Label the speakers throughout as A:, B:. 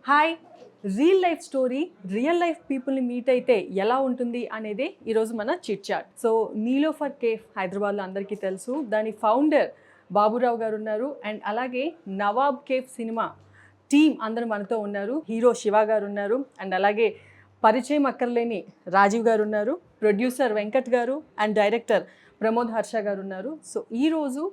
A: Hi real life story real life పీపుల్ని meet అయితే ఎలా ఉంటుంది అనేది ఈరోజు మన chit chat. So Nilofer cafe హైదరాబాద్లో అందరికీ తెలుసు. దాని ఫౌండర్ బాబురావు గారు ఉన్నారు. అండ్ అలాగే నవాబ్ కేఫ్ సినిమా టీమ్ అందరూ మనతో ఉన్నారు. హీరో శివ గారు ఉన్నారు. అండ్ అలాగే పరిచయం అక్కర్లేని రాజీవ్ గారు ఉన్నారు. ప్రొడ్యూసర్ వెంకట్ గారు అండ్ డైరెక్టర్ ప్రమోద్ హర్ష గారు ఉన్నారు. సో ఈరోజు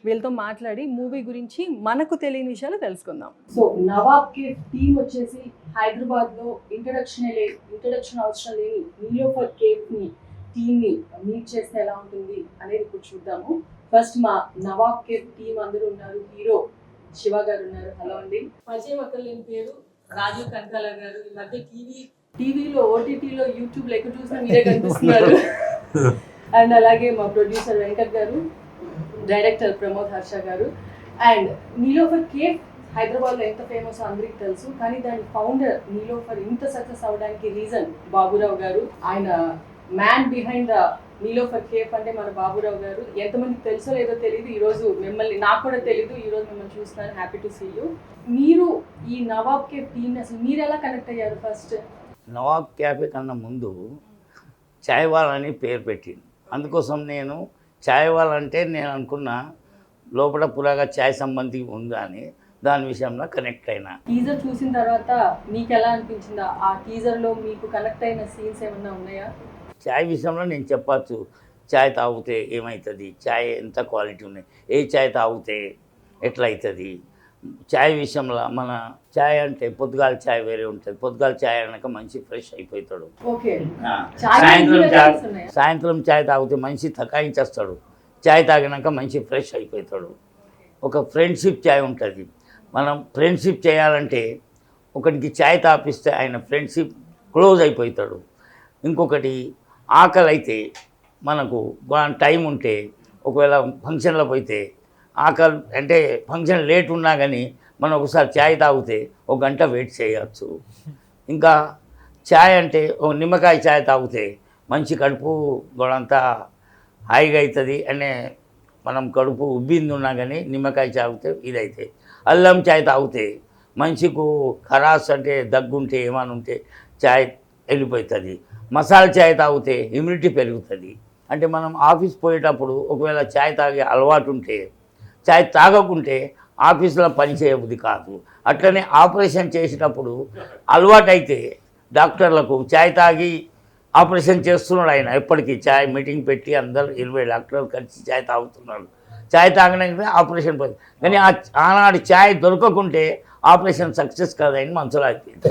A: వీళ్ళతో మాట్లాడి మూవీ గురించి మనకు తెలియని విషయాలు తెలుసుకుందాం. సో నవాబ్ కేఫ్ టీమ్ వచ్చేసి హైదరాబాద్లో ఇంట్రడక్షన్ అవసరం లేని నీలోఫర్ కేఫ్ని టీమ్ని మీట్ చేస్తే ఎలా ఉంటుంది అనేది ఇప్పుడు చూద్దాము. ఫస్ట్ మా నవాబ్ కేఫ్ టీమ్ అందరూ ఉన్నారు. హీరో శివ గారు ఉన్నారు. హలో అండి. పరిచయం అక్కర్లేని పేరు రాజీవ్ కనకాల గారు. ఈ మధ్య టీవీలో ఓటీటీలో యూట్యూబ్లో ఎక్కడ చూసినా మీరే కనిపిస్తున్నారు. అండ్ అలాగే మా ప్రొడ్యూసర్ వెంకట్ గారు, డైరెక్టర్ ప్రమోద్ హర్ష గారు. అండ్ నీలోఫర్ కేఫ్ హైదరాబాద్లో ఎంత ఫేమస్ అందరికీ తెలుసు, కానీ దాని ఫౌండర్ నీలోఫర్ ఇంత సక్సెస్ అవ్వడానికి రీజన్ బాబురావు గారు. ఆయన man behind the Niloufer cafe అంటే మన బాబురావు గారు. ఎంతమందికి తెలుసో లేదో తెలియదు, ఈరోజు మిమ్మల్ని నాకు కూడా తెలీదు, ఈరోజు మిమ్మల్ని చూస్తున్నాను. Happy to see you. మీరు ఈ నవాబ్ కేఫ్ టీమ్ అసలు మీరు ఎలా కనెక్ట్ అయ్యారు? ఫస్ట్
B: నవాబ్ క్యాఫే కన్నా ముందు చాయ్ వాల్ అని పేరు పెట్టింది. అందుకోసం నేను చాయ్ వాల్ అంటే నేను అనుకున్న లోపల పురాగా చాయ్ సంబంధి ఉందా అని దాని విషయంలో కనెక్ట్ అయినా.
A: టీజర్ చూసిన తర్వాత మీకు ఎలా అనిపించిందా? ఆ టీజర్లో మీకు కనెక్ట్ అయిన సీన్స్ ఏమన్నా ఉన్నాయా?
B: చాయ్ విషయంలో నేను చెప్పచ్చు, చాయ్ తాగితే ఏమవుతుంది, చాయ్ ఎంత క్వాలిటీ ఉన్నాయి, ఏ చాయ్ తాగితే ఎట్లా అవుతుంది. చాయ్ విషయంలో మన చాయ్ అంటే పొద్దుగాల చాయ్ వేరే ఉంటుంది. పొద్దుగాల చాయ్ అనక మంచి ఫ్రెష్ అయిపోతాడు. సాయంత్రం చాయ్ తాగితే మంచి తకాయించేస్తాడు. చాయ్ తాగినాక మంచి ఫ్రెష్ అయిపోతాడు. ఒక ఫ్రెండ్షిప్ చాయ్ ఉంటుంది. మనం ఫ్రెండ్షిప్ చేయాలంటే ఒకటికి చాయ్ తాపిస్తే ఆయన ఫ్రెండ్షిప్ క్లోజ్ అయిపోతాడు. ఇంకొకటి ఆకలి అయితే మనకు టైం ఉంటే ఒకవేళ ఫంక్షన్లో పోతే ఆకలి అంటే ఫంక్షన్ లేట్ ఉన్నా కానీ మనం ఒకసారి ఛాయ్ తాగితే ఒక గంట వెయిట్ చేయవచ్చు. ఇంకా ఛాయ్ అంటే ఒక నిమ్మకాయ ఛాయ్ తాగితే మంచి కడుపు గొడంతా హాయిగా అవుతుంది. అనే మనం కడుపు ఉబ్బింది ఉన్నా కానీ నిమ్మకాయ తాగితే ఇదైతే. అల్లం ఛాయ్ తాగితే మంచికు ఖరాస్ అంటే దగ్గుంటే ఏమైనా ఉంటే ఛాయ్ వెళ్ళిపోతుంది. మసాలా ఛాయ్ తాగితే ఇమ్యూనిటీ పెరుగుతుంది. అంటే మనం ఆఫీస్ పోయేటప్పుడు ఒకవేళ ఛాయ్ తాగే అలవాటు ఉంటే, ఛాయ్ తాగకుంటే ఆఫీసులో పని చేయబుద్ధి కాదు. అట్లనే ఆపరేషన్ చేసేటప్పుడు అలవాటైతే డాక్టర్లకు ఛాయ్ తాగి ఆపరేషన్ చేస్తున్నాడు ఆయన. ఎప్పటికీ ఛాయ్ మీటింగ్ పెట్టి అందరూ 20 డాక్టర్లు కలిసి ఛాయ్ తాగుతున్నాడు. ఛాయ్ తాగడానికి ఆపరేషన్ పోయింది. కానీ ఆనాడు ఛాయ్ దొరకకుంటే ఆపరేషన్ సక్సెస్ కాదని మనసులో అయిపోయింది.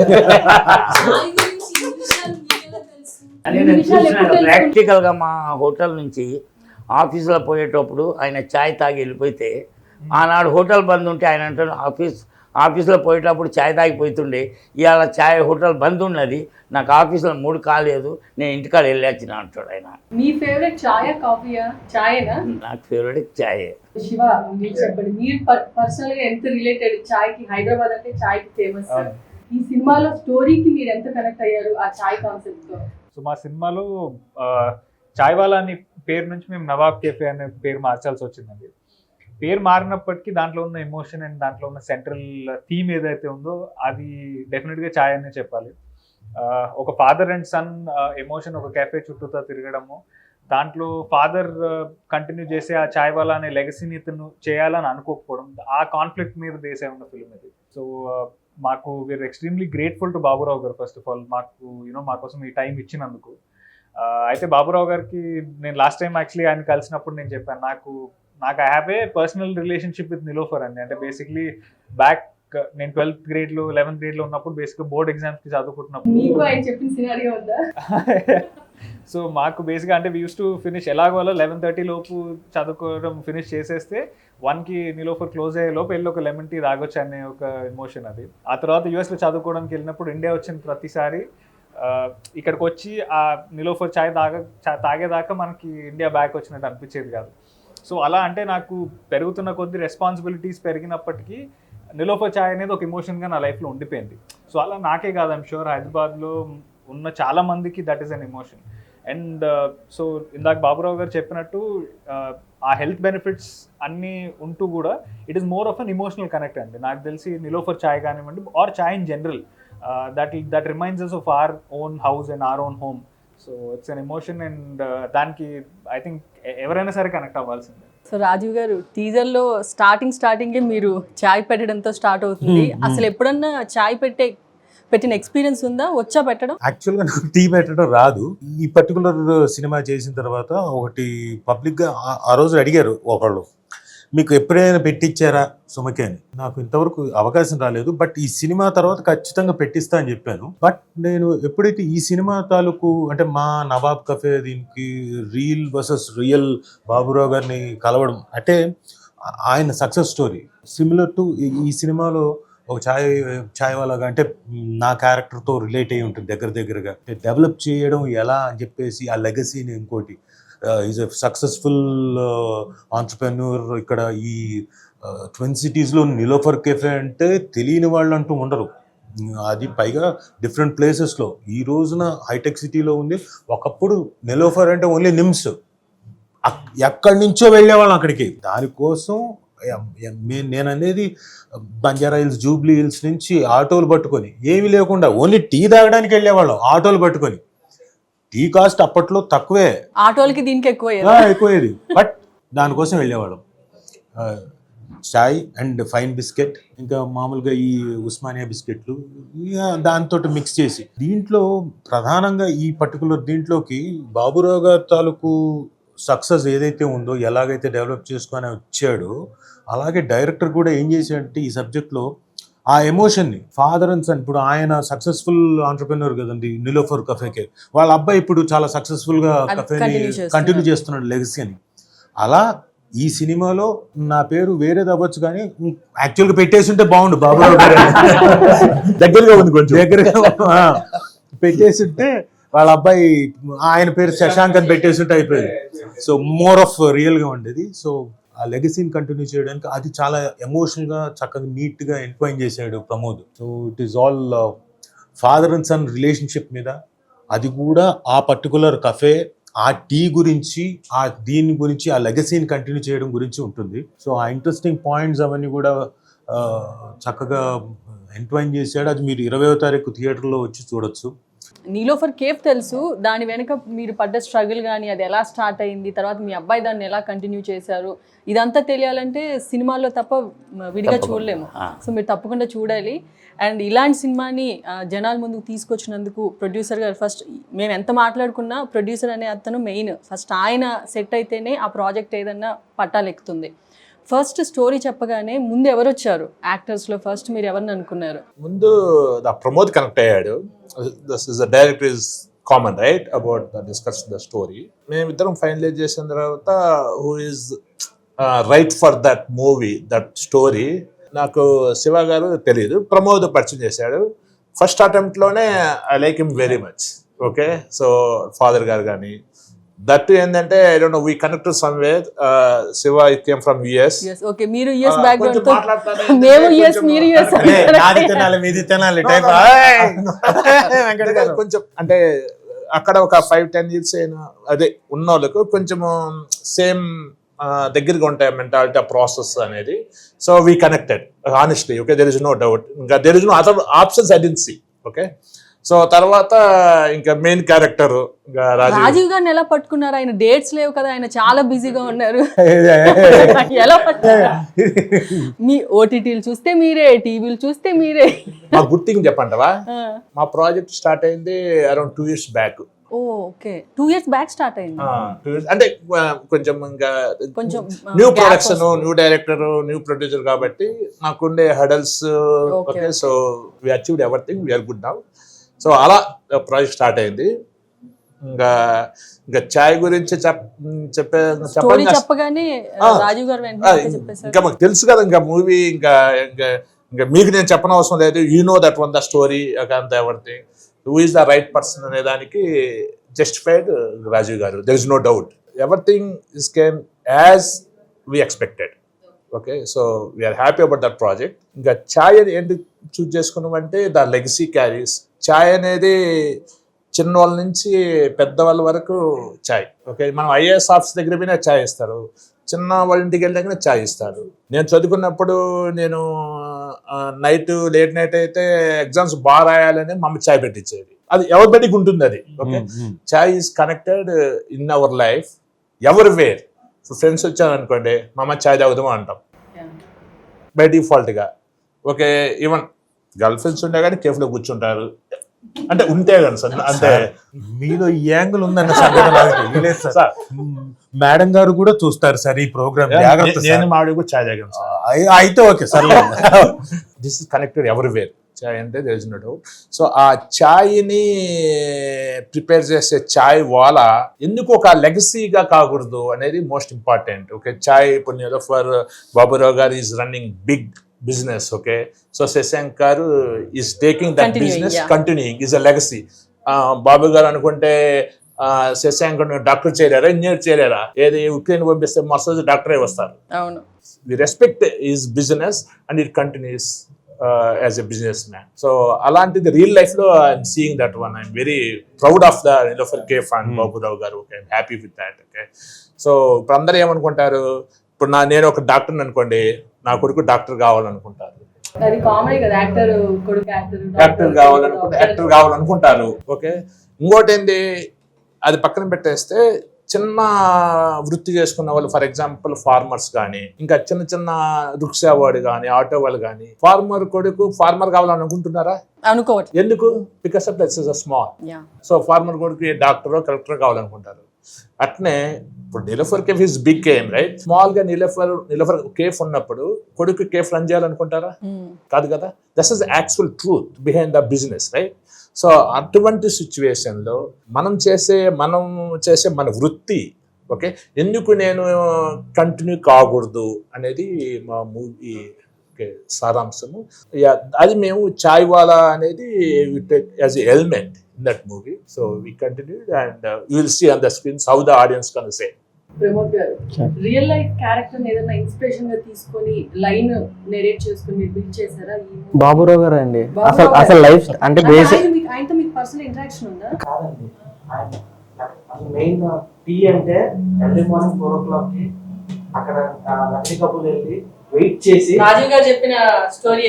B: అని నేను చూసినాను ప్రాక్టికల్గా. మా హోటల్ నుంచి ఆఫీసులో పోయేటప్పుడు ఆయన ఛాయ్ తాగి వెళ్ళిపోతే, ఆనాడు హోటల్ బంద్ ఉంటే ఆయన అంటాడు ఆఫీసులో పోయేటప్పుడు ఛాయ్ తాగిపోతుండే, ఇవాళ ఛాయ్ హోటల్ బంద్ ఉన్నది, నాకు ఆఫీసులో 3 కాలేదు, నేను ఇంటికాడ వెళ్ళొచ్చిన అంటాడు ఆయన.
A: మీ ఫేవరెట్ ఛాయ్ కాఫీయా? ఛాయేనా?
B: నాకు ఫేవరెట్ ఛాయే.
A: శివ, మీరు చెప్పండి, మీరు పర్సనల్గా ఎంత రిలేటెడ్ ఛాయ్కి? హైదరాబాద్ అంటే ఛాయ్కి ఫేమస్. ఈ సినిమాలో స్టోరీకి మీరు ఎంత కనెక్ట్ అయ్యారు ఆ ఛాయ్ కాన్సెప్ట్తో?
C: సో మా సినిమాలో చాయ్ వాలా అని పేరు నుంచి మేము నవాబ్ కేఫే అనే పేరు మార్చాల్సి వచ్చిందండి. పేరు మారినప్పటికీ దాంట్లో ఉన్న ఎమోషన్ అండ్ దాంట్లో ఉన్న సెంట్రల్ థీమ్ ఏదైతే ఉందో అది డెఫినెట్గా చాయ్ అనే చెప్పాలి. ఒక ఫాదర్ అండ్ సన్ ఎమోషన్ ఒక కెఫే చుట్టూతో తిరగడము, దాంట్లో ఫాదర్ కంటిన్యూ చేసే ఆ చాయ్ వాలా అనే లెగసీని ఇతను చేయాలని అనుకోకపోవడం, ఆ కాన్ఫ్లిక్ట్ మీద బేస్ అయి ఉన్న ఫిల్మ్ ఇది. సో మాకు we are extremely grateful to Baburao garu first of all, మాకు మా కోసం ఈ టైం ఇచ్చినందుకు. అయితే బాబురావు గారికి నేను లాస్ట్ టైం యాక్చువల్లీ ఆయన కలిసినప్పుడు నేను చెప్పాను, నాకు I have a personal relationship with Niloufer అండి. అంటే బేసిక్లీ బ్యాక్ నేను 12th గ్రేడ్లో 11th గ్రేడ్లో ఉన్నప్పుడు బేసిక్గా బోర్డ్ ఎగ్జామ్స్కి చదువుకుంటున్నప్పుడు సో మాకు బేసిక్గా అంటే వీ యూస్ టు ఫినిష్ ఎలాగో 11:30 లోపు చదువుకోవడం ఫినిష్ చేసేస్తే 1కి నీలోఫర్ క్లోజ్ అయ్యే లోపు వెళ్ళి ఒక లెమన్ టీ తాగొచ్చు అనే ఒక ఎమోషన్ అది. ఆ తర్వాత యూఎస్లో చదువుకోవడానికి వెళ్ళినప్పుడు ఇండియా వచ్చిన ప్రతిసారి ఇక్కడికి వచ్చి ఆ నీలోఫర్ ఛాయ్ తాగేదాకా మనకి ఇండియా బ్యాక్ వచ్చినట్టు అనిపించేది కాదు. సో అలా అంటే నాకు పెరుగుతున్న కొద్ది రెస్పాన్సిబిలిటీస్ పెరిగినప్పటికీ నీలోఫర్ ఛాయ్ అనేది ఒక ఎమోషన్గా నా లైఫ్లో ఉండిపోయింది. సో అలా నాకే కాదు, ఐమ్ షూర్ హైదరాబాద్లో ఉన్న చాలా మందికి that is an emotion. And so ఇందాక బాబురావు గారు చెప్పినట్టు ఆ హెల్త్ బెనిఫిట్స్ అన్నీ ఉంటూ కూడా it is more of an emotional connect అండి. నాకు తెలిసి నిలోఫర్ చాయ్ కానివ్వండి or chai in general, that reminds us of our own house and our own home. So it's an emotion and దానికి ఐ థింక్ ఎవరైనా సరే కనెక్ట్ అవ్వాల్సిందే.
A: సో రాజీవ్ గారు, టీజర్లో స్టార్టింగే మీరు చాయ్ పెట్టడంతో స్టార్ట్ అవుతుంది. అసలు ఎప్పుడన్నా చాయ్ పెట్టిన ఎక్స్పీరియన్స్ ఉందా? వచ్చా పెట్టడం?
D: యాక్చువల్గా నాకు టీ పెట్టడం రాదు. ఈ పర్టికులర్ సినిమా చేసిన తర్వాత ఒకటి పబ్లిక్గా ఆ రోజు అడిగారు ఒకళ్ళు, మీకు ఎప్పుడైనా పెట్టించారా సుమకి అని. నాకు ఇంతవరకు అవకాశం రాలేదు, బట్ ఈ సినిమా తర్వాత ఖచ్చితంగా పెట్టిస్తా అని చెప్పాను. బట్ నేను ఎప్పుడైతే ఈ సినిమా తాలూకు అంటే మా నవాబ్ కఫే దీనికి రియల్ వర్సెస్ రియల్ బాబురావు గారిని కలవడం అంటే ఆయన సక్సెస్ స్టోరీ సిమిలర్ టు ఈ సినిమాలో ఒక ఛాయ్ వాళ్ళగా అంటే నా క్యారెక్టర్తో రిలేట్ అయ్యి ఉంటుంది దగ్గరగా. డెవలప్ చేయడం ఎలా అని చెప్పేసి ఆ లెగసీని ఇంకోటి ఈజ్ ఎ సక్సెస్ఫుల్ ఆంటర్ప్రెన్యూర్. ఇక్కడ ఈ ట్విన్ సిటీస్లో నిలోఫర్ కెఫే అంటే తెలియని వాళ్ళు అంటూ ఉండరు. అది పైగా డిఫరెంట్ ప్లేసెస్లో. ఈ రోజున హైటెక్ సిటీలో ఉంది. ఒకప్పుడు నిలోఫర్ అంటే ఓన్లీ నిమ్స్, ఎక్కడి నుంచో వెళ్ళేవాళ్ళం అక్కడికి. దానికోసం నేను అనేది బంజారా హిల్స్, జూబ్లీ హిల్స్ నుంచి ఆటోలు పట్టుకొని ఏమీ లేకుండా ఓన్లీ టీ తాగడానికి వెళ్ళేవాళ్ళం ఆటోలు పట్టుకొని. టీ కాస్ట్ అప్పట్లో తక్కువే,
A: ఆటోలకి దీనికి
D: ఎక్కువేది, బట్ దానికోసం వెళ్ళేవాళ్ళం. చాయ్ అండ్ ఫైన్ బిస్కెట్, ఇంకా మామూలుగా ఈ ఉస్మానియా బిస్కెట్లు దాంతో మిక్స్ చేసి. దీంట్లో ప్రధానంగా ఈ పర్టికులర్ దీంట్లోకి బాబురావు గారి తాలూకు సక్సెస్ ఏదైతే ఉందో, ఎలాగైతే డెవలప్ చేసుకొని వచ్చాడో, అలాగే డైరెక్టర్ కూడా ఏం చేశాడంటే ఈ సబ్జెక్ట్లో ఆ ఎమోషన్ని ఫాదర్ అండ్ సన్. ఇప్పుడు ఆయన సక్సెస్ఫుల్ ఆంటర్ప్రెన్యూర్ కదండి నిలోఫర్ కఫేకే, వాళ్ళ అబ్బాయి ఇప్పుడు చాలా సక్సెస్ఫుల్గా కఫేని కంటిన్యూ చేస్తున్నాడు లెగసీ అని. అలా ఈ సినిమాలో నా పేరు వేరేది అవ్వచ్చు కానీ యాక్చువల్గా పెట్టేసి ఉంటే బాగుండు బాబురావు గారు దగ్గరగా ఉంది, కొంచెం దగ్గరగా పెట్టేసి ఉంటే వాళ్ళ అబ్బాయి ఆయన పేరు శశాంక్ అని పెట్టేసి అయిపోయింది. సో మోర్ ఆఫ్ రియల్గా ఉండేది. సో ఆ లెగసీని కంటిన్యూ చేయడానికి అది చాలా ఎమోషనల్గా చక్కగా నీట్గా ఎంట్వైన్ చేశాడు Pramod. So it is all father and son relationship మీద, అది కూడా ఆ పర్టికులర్ కఫే, ఆ టీ గురించి, ఆ దీని గురించి, ఆ లెగసీని కంటిన్యూ చేయడం గురించి ఉంటుంది. సో ఆ ఇంట్రెస్టింగ్ పాయింట్స్ అవన్నీ కూడా చక్కగా ఎంట్వైన్ చేశాడు. అది మీరు 20వ తారీఖు థియేటర్లో వచ్చి చూడొచ్చు.
A: నీలోఫర్ కేఫ్ తెలుసు, దాని వెనుక మీరు పడ్డ స్ట్రగుల్ కానీ అది ఎలా స్టార్ట్ అయింది, తర్వాత మీ అబ్బాయి దాన్ని ఎలా కంటిన్యూ చేశారు, ఇదంతా తెలియాలంటే సినిమాల్లో తప్ప విడిగా చూడలేము. సో మీరు తప్పకుండా చూడాలి. అండ్ ఇలాంటి సినిమాని జనాల ముందుకు తీసుకొచ్చినందుకు ప్రొడ్యూసర్ గారు, ఫస్ట్ మేము ఎంత మాట్లాడుకున్నా ప్రొడ్యూసర్ అనే అతను మెయిన్. ఫస్ట్ ఆయన సెట్ అయితేనే ఆ ప్రాజెక్ట్ ఏదన్నా పట్టాలెక్కుతుంది. ఫస్ట్ స్టోరీ చెప్పగానే ముందు ఎవరు వచ్చారు యాక్టర్స్లో? ఫస్ట్ మీరు ఎవరిని అనుకున్నారు?
E: ముందు ప్రమోద్ కనెక్ట్ అయ్యాడు. This is the director is common right about the discuss the story. మేమిద్దరం ఫైనలైజ్ చేసిన తర్వాత who is right for that movie, that story, నాకు శివ గారు తెలియదు, ప్రమోద్ పరిచయం చేశాడు. ఫస్ట్ అటెంప్ట్లోనే I like him very much. Okay, so father garu కానీ దట్ ఏంటంటే I don't know, we connected somewhere. Shiva came from US.
A: Okay, మీరు యుఎస్ బ్యాక్గ్రౌండ్ తో, మేము యుఎస్, మీరు యుఎస్,
D: నాది తినాలి మీది తినాలి టైప్
E: కొంచెం అంటే అక్కడ ఒక 5-10 years అయినా అదే ఉన్న వాళ్ళకు కొంచెం సేమ్ దగ్గరగా ఉంటాయి మెంటాలిటీ, ఆ ప్రాసెస్ అనేది. So we connected honestly. Okay, there is no doubt. ఇంకా there is no other options I don't see. Okay, so తర్వాత ఇంకా మెయిన్ క్యారెక్టర్
A: రాజీవ్ గారిని ఎలా పట్టుకున్నారు? ఆయన డేట్స్ లేవు కదా, ఆయన చాలా బిజీగా ఉన్నారు. ఎలా పట్టుకున్నారు? మీ ఓటీటీలు చూస్తే మీరే, టీవీలు చూస్తే మీరే.
E: మా గుర్తింగ్ చెప్పంటవా, మా ప్రాజెక్ట్ స్టార్ట్ అయింది around 2 years back.
A: Okay, 2 years back start అయింది.
E: 2 years అంటే కొంచెం ఇంకా కొంచెం new production, new director, new producer కాబట్టి నాకుండే hurdles. Okay, so we achieved everything, we're good now. So అలా ప్రాజెక్ట్ స్టార్ట్ అయింది. ఇంకా చాయ్ గురించి
A: చెప్పగానే రాజీవ్ గారు
E: ఇంకా మాకు తెలుసు కదా, ఇంకా మూవీ ఇంకా ఇంకా మీకు నేను చెప్పనవసరం లేదు. You know that one the story అంత everything. Who is the right person అనే దానికి జస్టిఫైడ్ రాజీవ్ గారు. There is no doubt. Everything is came as we expected. Okay, so we're happy about that project. ఇంకా చాయ్ ఏంటి చూస్ చేసుకున్నామంటే ద లెగసీ క్యారీస్. చాయ్ అనేది చిన్నవాళ్ళ నుంచి పెద్దవాళ్ళ వరకు చాయ్. ఓకే, మనం ఐఏఎస్ ఆఫీస్ దగ్గర పోయినా చాయ్ ఇస్తారు. చిన్న వాళ్ళ ఇంటికి వెళ్ళాకనే చాయ్ ఇస్తారు. నేను చదువుకున్నప్పుడు నేను లేట్ నైట్ అయితే ఎగ్జామ్స్ బాగా రాయాలని మా అమ్మ చాయ్ పెట్టించేది. అది ఎవరిబడికి ఉంటుంది అది. Okay, chai is connected in our life ఎవరి వేర్. ఫ్రెండ్స్ వచ్చాను అనుకోండి, మా అమ్మ చాయ్ తాగుదామా అంటాం బై డిఫాల్ట్గా. ఓకే, ఈవెన్ గర్ల్ ఫ్రెండ్స్ ఉండే కానీ కేఫ్లో కూర్చుంటారు, అంటే ఉంటే కానీ సార్. అంటే
D: మీలో ఈ యాంగిల్ ఉందన్న సంగతి నాకు తెలియలేదు సార్. మేడం గారు కూడా చూస్తారు సార్ ఈ ప్రోగ్రామ్.
E: నేను మావిడ కూడా చాయ్ తాగాను సార్.
D: అయితే okay sir.
E: This is connected everywhere. చాయ్ అంటే there is no doubt. So ఆ చాయ్ని ప్రిపేర్ చేసే చాయ్ వాళ్ళ ఎందుకు ఒక లెగసీగా కాకూడదు అనేది మోస్ట్ ఇంపార్టెంట్. ఓకే, చాయ్ ఇప్పుడు Niloufer Baburao garu is running big business. Okay, so Seshankar is taking that business, continuing, is a legacy. బాబు గారు అనుకుంటే శశాంకర్ డాక్టర్ చేయలేరా, ఇంజనీర్ చేయలేరా, ఏది ఉక్రెయిన్ పంపిస్తే మస్తు డాక్టరే వస్తారు.
A: అవును,
E: the respect is business and it continues as a business man. So అలాంటిది రియల్ లైఫ్ లో I'm seeing that one. I'm very proud of the Niloufer cafe and Baburao గారు. Okay, I'm happy with that. Okay, so ఇప్పుడు అందరూ ఏమనుకుంటారు, ఇప్పుడు నేను ఒక doctor అనుకోండి, నా కొడుకు డాక్టర్ కావాలనుకుంటారు,
A: అది కామన్ కదా, యాక్టర్
E: కావాలనుకుంటారు. ఓకే, ఇంకోటి ఏంది, అది పక్కన పెట్టేస్తే చిన్న వృత్తి చేసుకున్న వాళ్ళు, ఫర్ ఎగ్జాంపుల్ ఫార్మర్స్ కానీ, ఇంకా చిన్న చిన్న రిక్షా వాడు కానీ, ఆటో వాళ్ళు కానీ, ఫార్మర్ కొడుకు ఫార్మర్ కావాలనుకుంటున్నారా?
A: అనుకోవచ్చు.
E: ఎందుకు? Because of that's is a small. So farmer కొడుకు డాక్టరో కలెక్టర్ కావాలనుకుంటారు. అట్నే ఇప్పుడు Niloufer cafe is big came, right? Small గా నిలోఫర్ కేఫ్ ఉన్నప్పుడు కొడుకు కేఫ్ రన్ చేయాలనుకుంటారా? కాదు కదా. That is actual truth behind the business, right? So అటువంటి సిచ్యువేషన్ లో మనం చేసే మన వృత్తి, ఓకే, ఎందుకు నేను కంటిన్యూ కాకూడదు అనేది మా మూవీ సారాంశము. అది మేము చాయ్ వాలా అనేది as a element in that movie. So we continued and you will see on the screens how the audience gonna say.
A: Pramod గారు, రియల్ లైఫ్ క్యారెక్టర్ ఏదైనా ఇన్స్పిరేషన్ గా తీసుకొని లైన్ నెరేట్ చేసుకొని మీరు బిల్డ్ చేశారా?
F: బాబురావు గారు అండి. అసలు లైఫ్ అంటే బేసిక్
A: ఆయనతో మీకు పర్సనల్ ఇంటరాక్షన్ ఉందా?
F: కాదండి, అసలు మెయిన్ టీ అంటే ఎర్లీ మార్నింగ్ 4 o'clock కి అక్కడ లక్కీ కపుల్ వెళ్ళి వెయిట్ చేసి,
A: రాజీవ్ గారు చెప్పిన స్టోరీ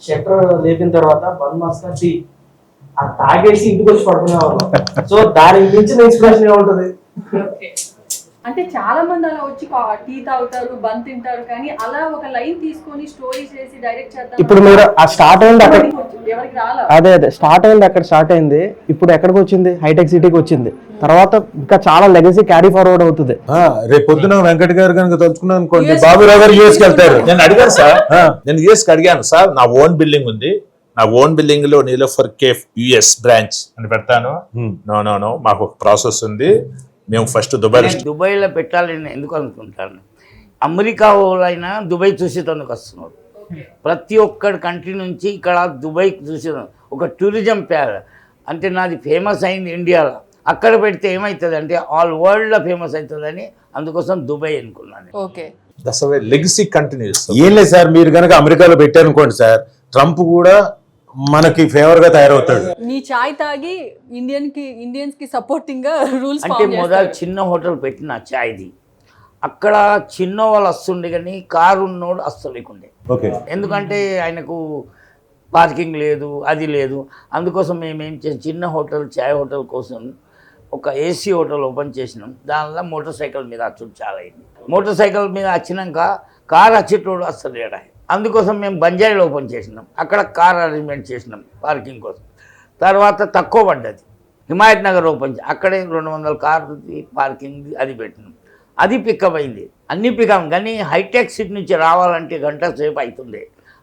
F: షట్టర్ లేపిన తర్వాత బన్ మస్కా టీ తాగేసి ఇంటికి వచ్చి పడుకునేవాళ్ళం. సో దానికి మించిన ఇన్స్పిరేషన్ ఏముంటది?
A: అంటే చాలా మంది అలా వచ్చి టీ తాగుతారు, బన్ తింటారు, కానీ అలా ఒక లైన్ తీసుకొని స్టోరీ చేసి డైరెక్ట్ చేద్దాం.
F: ఇప్పుడు మీరు ఆ స్టార్ట్ అయింది అక్కడ,
A: ఎవరికి రాలా?
F: అదే స్టార్ట్ అయింది అక్కడ, స్టార్ట్ అయింది. ఇప్పుడు ఎక్కడికి వచ్చింది? హైటెక్ సిటీకి వచ్చింది. తర్వాత ఇంకా చాలా లెగసీ క్యారీ ఫార్వర్డ్ అవుతుంది.
D: రేపు పొద్దున వెంకట్ గారు కనుక తలుచుకున్నాను అనుకోండి, బాబురావు గారు యూఎస్ కి వెళ్తారు.
E: నేను అడిగాను సార్, నేను యూఎస్ కి అడిగాను సార్, నా ఓన్ బిల్డింగ్ ఉంది, నా ఓన్ బిల్డింగ్ లో నిలోఫర్ కేఫ్ యుఎస్ బ్రాంచ్ అని పెడతాను. నో మాకు ఒక ప్రాసెస్ ఉంది, మేము ఫస్ట్
B: దుబాయ్లో పెట్టాలని ఎందుకు అనుకుంటాను. అమెరికా వాళ్ళైనా దుబాయ్ చూసేందుకు వస్తున్నారు. ప్రతి ఒక్కడి కంట్రీ నుంచి ఇక్కడ దుబాయ్ చూసే ఒక టూరిజం ప్యార్. అంటే నాది ఫేమస్ అయింది ఇండియాలో, అక్కడ పెడితే ఏమవుతుంది అంటే ఆల్ వరల్డ్లో ఫేమస్ అవుతుందని అందుకోసం దుబాయ్ అనుకున్నాను.
A: Okay,
E: legacy continuous.
D: ఏం లేదు సార్, మీరు కనుక అమెరికాలో పెట్టారనుకోండి సార్, ట్రంప్ కూడా మనకి ఫేవర్ గా తయారవుతాడు.
A: నీ చాయ్ తాగి ఇండియన్స్ కి సపోర్టింగ్ గా రూల్స్
B: అంటే మొదలు చిన్న హోటల్ పెట్టిన చాయ్ది, అక్కడ చిన్న వాళ్ళు వస్తుండే కానీ కారు ఉన్నోడు వస్తలేకుండే. ఎందుకంటే ఆయనకు పార్కింగ్ లేదు, అది లేదు. అందుకోసం మేమేం చేసాం, చిన్న హోటల్ చాయ్ హోటల్ కోసం ఒక ఏసీ హోటల్ ఓపెన్ చేసినాం. దానిలో మోటార్ సైకిల్ మీద వచ్చుడు చాలా అయింది. మోటార్ సైకిల్ మీద వచ్చినాక కారు వచ్చేటోడు వస్తలేడా, అందుకోసం మేము బంజారీలో ఓపెన్ చేసినాం. అక్కడ కార్ అరేంజ్మెంట్ చేసినాం పార్కింగ్ కోసం. తర్వాత తక్కువ పడ్డది హిమాయత్ నగర్ ఓపెన్ అక్కడే 200 కార్లు పార్కింగ్ అది పెట్టినాం. అది పికప్ అయింది, అన్నీ పికప్. కానీ హైటెక్ సిటీ నుంచి రావాలంటే గంట సేపు అవుతుంది.